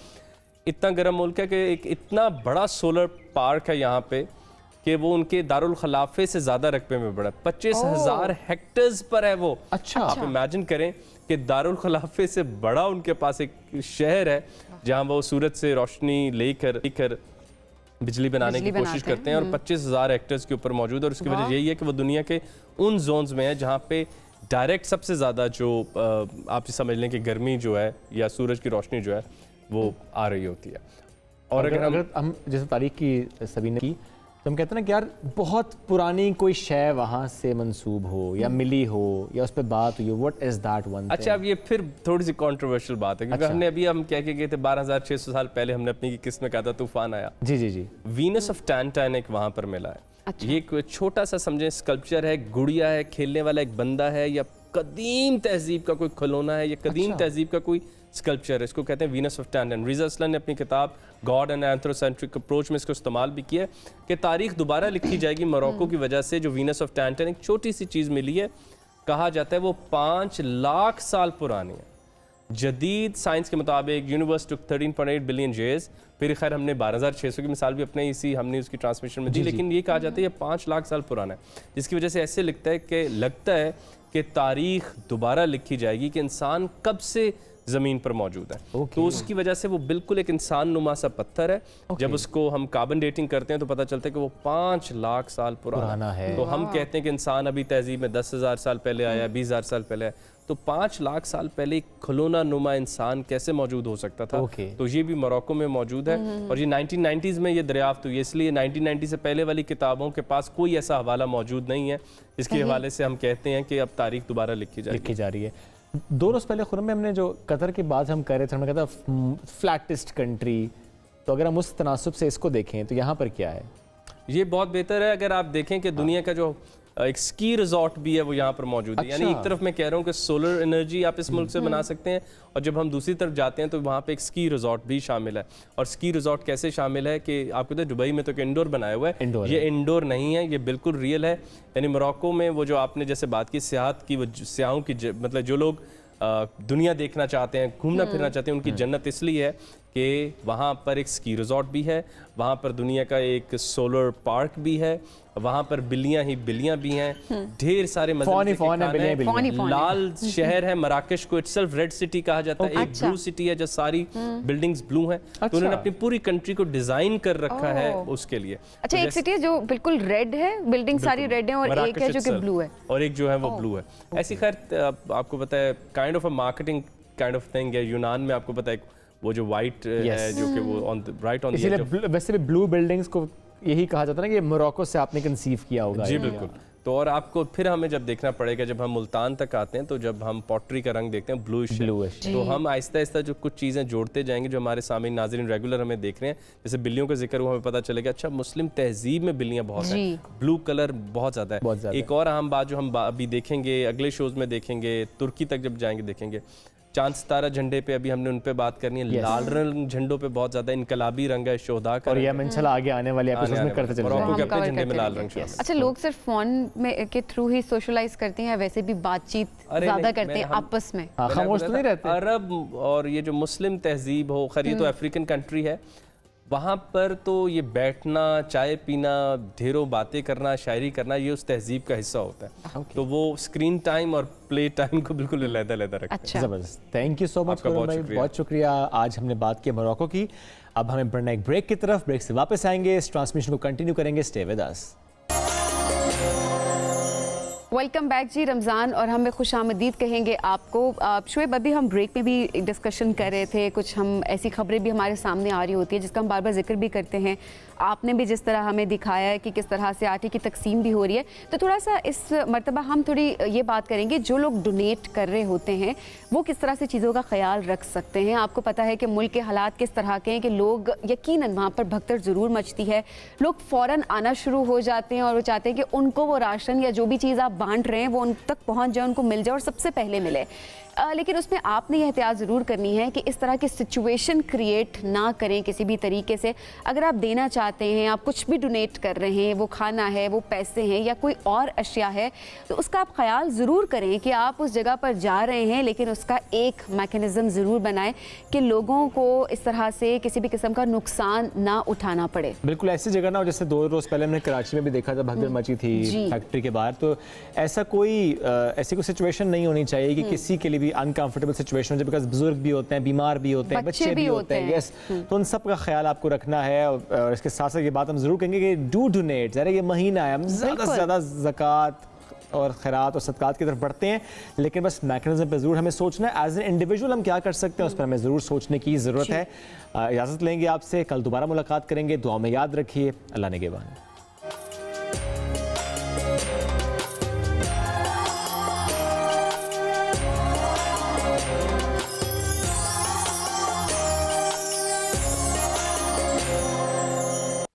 इतना गर्म मुल्क है कि एक इतना बड़ा सोलर पार्क है यहाँ पे कि वो उनके दारुल खलाफे से ज़्यादा रकबे में बड़ा, 25,000 हेक्टेयर्स पर है वो। अच्छा, आप इमेजिन करें कि दारुल खलाफे से बड़ा उनके पास एक शहर है जहाँ वो सूरज से रोशनी लेकर बिजली बनाने की कोशिश करते हैं। और 25,000 हेक्टेयर्स के ऊपर मौजूद है। और उसकी वजह यही है कि वो दुनिया के उन जोन्स में है जहाँ पे डायरेक्ट सबसे ज़्यादा जो आप समझ लें कि गर्मी जो है या सूरज की रोशनी जो है वो आ रही होती है। और अगर हम जैसे तारीख की सभी ने की, तो हम कहते हैं ना कि यार बहुत पुरानी कोई शय वहाँ से मंसूब हो या मिली हो या उस पर बात हुई हो, व्हाट इज दैट वन? अच्छा, अब ये फिर थोड़ी सी कंट्रोवर्शियल बात है क्योंकि हमने अभी हम कह के गए थे 12,600 साल पहले हमने अपनी किस्त में कहा था तूफान आया। जी। वीनस ऑफ टैंटन एक वहाँ पर मिला है। ये एक छोटा सा समझे स्कल्पचर है, गुड़िया है, खेलने वाला एक बंदा है, या कदीम तहजीब का कोई खिलौना है, या कदीम तहजीब का कोई स्कल्पचर है। इसको कहते हैं वीनस ऑफ टैंटन। रिज़ा असलन ने अपनी किताब गॉड एंड एंथ्रोसेंट्रिक अप्रोच में इसको इस्तेमाल भी किया है कि तारीख दोबारा लिखी जाएगी मोरक्को की वजह से। जो वीनस ऑफ टैंटन एक छोटी सी चीज़ मिली है, कहा जाता है वो 5 लाख साल पुरानी है। जदीद साइंस के मुताबिक यूनिवर्स टुक 13.8 बिलियन ईयर्स। फिर खैर हमने 12,600 की मिसाल भी अपने हमने उसकी ट्रांसमिशन में दी, लेकिन ये कहा जाता है ये 5 लाख साल पुराना है, जिसकी वजह से ऐसे लगता है कि तारीख दोबारा लिखी जाएगी कि इंसान कब से ज़मीन पर मौजूद है। तो उसकी वजह से वो बिल्कुल एक इंसान नुमा सा पत्थर है। जब उसको हम कार्बन डेटिंग करते हैं तो पता चलता है कि वो 5 लाख साल पुराना है। तो हम कहते हैं कि इंसान अभी तहजीब में 10,000 साल पहले आया, 20,000 साल पहले आया, तो 5 लाख साल पहले एक खिलौना नुमा इंसान कैसे मौजूद हो सकता था। तो ये भी मोरक्को में मौजूद है और ये 1990s में ये दरियाफ्त हुई, इसलिए 1990 से पहले वाली किताबों के पास कोई ऐसा हवाला मौजूद नहीं है इसके हवाले से हम कहते हैं कि अब तारीख दोबारा लिखी जा रही है। 2 रोज़ पहले खुरम में हमने जो कतर की बात हम कर रहे थे, हमने कहा था फ्लैटेस्ट कंट्री, तो अगर हम उस तनासुब से इसको देखें तो यहाँ पर क्या है? ये बहुत बेहतर है। अगर आप देखें कि दुनिया का जो एक स्की रिजॉर्ट भी है वो यहाँ पर मौजूद है। यानी एक तरफ मैं कह रहा हूँ कि सोलर एनर्जी आप इस मुल्क से बना सकते हैं और जब हम दूसरी तरफ जाते हैं तो वहाँ पे एक स्की रिजॉर्ट भी शामिल है। और स्की रिजॉर्ट कैसे शामिल है कि आपको पता है दुबई में तो एक इंडोर बनाया हुआ है, ये इंडोर नहीं है, ये बिल्कुल रियल है। यानी मोरक्को में वो जो आपने जैसे बात की सियाहत की, वो सियाहों की मतलब जो लोग दुनिया देखना चाहते हैं, घूमना फिरना चाहते हैं, उनकी जन्नत इसलिए है कि वहाँ पर एक स्की रिजॉर्ट भी है, वहाँ पर दुनिया का एक सोलर पार्क भी है, वहाँ पर बिल्लियाँ ही बिल्लियाँ भी हैं, ढेर सारे लाल शहर है मराकश को इटसेल्फ रेड सिटी कहा जाता है। एक ब्लू सिटी है जो सारी बिल्डिंग्स ब्लू हैं। तो उन्होंने अपनी पूरी कंट्री को डिजाइन कर रखा है उसके लिए। अच्छा, एक सिटी है जो बिल्कुल रेड है, बिल्डिंग सारी रेड है, और एक है जो कि ब्लू है, और एक जो है वो ब्लू है। ऐसी खैर आपको पता है kind of a marketing kind of thing है। यूनान में आपको पता है वो जो वाइट है जो कि वो ऑन राइट ऑन द वैसे भी ब्लू बिल्डिंग्स को यही कहा जाता है ना कि मोरक्को से आपने कंसीव किया होगा। जी बिल्कुल। तो और आपको फिर हमें जब देखना पड़ेगा, जब हम मुल्तान तक आते हैं तो जब हम पॉटरी का रंग देखते हैं ब्लूइश, तो हम आहिस्ता आहिस्ता जो कुछ चीज़ें जोड़ते जाएंगे जो हमारे सामने नाज़रीन रेगुलर हमें देख रहे हैं। जैसे बिल्लियों का जिक्र हुआ, हमें पता चलेगा अच्छा मुस्लिम तहजीब में बिल्लियाँ बहुत हैं, ब्लू कलर बहुत ज़्यादा है। एक और अहम बात जो हम अभी देखेंगे, अगले शोज में देखेंगे, तुर्की तक जब जाएंगे देखेंगे, चांद सितारा झंडे पे अभी हमने उन पे बात करनी है। लाल रंग झंडों पे बहुत ज्यादा इनकलाबी रंग है, शोहदा का, और ये हम इंशाल्लाह आगे आने वाले एपिसोड्स में करते चलेंगे। मोरक्को के अपने झंडे में लाल रंग शामिल। अच्छा, लोग सिर्फ फोन में के थ्रू ही सोशलाइज करते हैं, वैसे भी बातचीत ज्यादा करते हैं आपस में, खामोश तो नहीं रहते। अरब और ये जो मुस्लिम तहजीब हो, खैर ये तो अफ्रीकन कंट्री है, वहाँ पर तो ये बैठना, चाय पीना, ढेरों बातें करना, शायरी करना, ये उस तहजीब का हिस्सा होता है। तो वो स्क्रीन टाइम और प्ले टाइम को बिल्कुल अलग-अलग रखते हैं। अच्छा, जबरदस्त। थैंक यू सो मच, बहुत शुक्रिया। आज हमने बात की मोरक्को की। अब हमें बढ़ना एक ब्रेक की तरफ, ब्रेक से वापस आएंगे, इस ट्रांसमिशन को कंटिन्यू करेंगे। Stay with us. Welcome back जी। रमज़ान और हमें खुश आमदीद कहेंगे आपको। शुएब, अभी हम ब्रेक में भी डिस्कशन कर रहे थे, कुछ हम ऐसी खबरें भी हमारे सामने आ रही होती है जिसका हम बार बार जिक्र भी करते हैं। आपने भी जिस तरह हमें दिखाया है कि किस तरह से आटे की तकसीम भी हो रही है, तो थोड़ा सा इस मरतबा हम थोड़ी ये बात करेंगे जो लोग डोनेट कर रहे होते हैं वो किस तरह से चीज़ों का ख्याल रख सकते हैं। आपको पता है कि मुल्क के हालात किस तरह के हैं कि लोग यकीनन वहाँ पर भगदड़ ज़रूर मचती है, लोग फ़ौरन आना शुरू हो जाते हैं और वो चाहते हैं कि उनको वो राशन या जो भी चीज़ आप बांट रहे हैं वो उन तक पहुँच जाए, उनको मिल जाए और सबसे पहले मिले। लेकिन उसमें आपने यह एहतियात ज़रूर करनी है कि इस तरह की सिचुएशन क्रिएट ना करें किसी भी तरीके से। अगर आप देना चाहते हैं, आप कुछ भी डोनेट कर रहे हैं, वो खाना है, वो पैसे हैं या कोई और अशिया है, तो उसका आप ख्याल ज़रूर करें कि आप उस जगह पर जा रहे हैं, लेकिन उसका एक मैकेनिज़्म ज़रूर बनाएं कि लोगों को इस तरह से किसी भी किस्म का नुकसान ना उठाना पड़े। बिल्कुल ऐसी जगह ना, जैसे 2 रोज़ पहले हमने कराची में भी देखा था, भगदड़ मची थी फैक्ट्री के बाहर, तो ऐसा ऐसी कोई सिचुएशन नहीं होनी चाहिए कि किसी के लिए भी अनकंफर्टेबल सिचुएशन हो, बिकॉज बुजुर्ग भी होते हैं, बीमार भी होते हैं, बच्चे भी होते हैं। यस, तो उन सब का ख्याल आपको रखना है। और इसके साथ साथ ये बात हम जरूर कहेंगे कि डू डोनेट। ज़रा ये महीना है, हम ज़्यादा से ज़्यादा ज़कात और खैरात और सदकात की तरफ बढ़ते हैं, लेकिन बस मैकेनिज्म पे ज़रूर हमें सोचना है। एज एन इंडिविजुअल हम क्या कर सकते हैं उस पर हमें ज़रूर सोचने की ज़रूरत है। इजाज़त लेंगे आपसे, कल दोबारा मुलाकात करेंगे। दुआ में याद रखिए। अल्लाह निगहबान।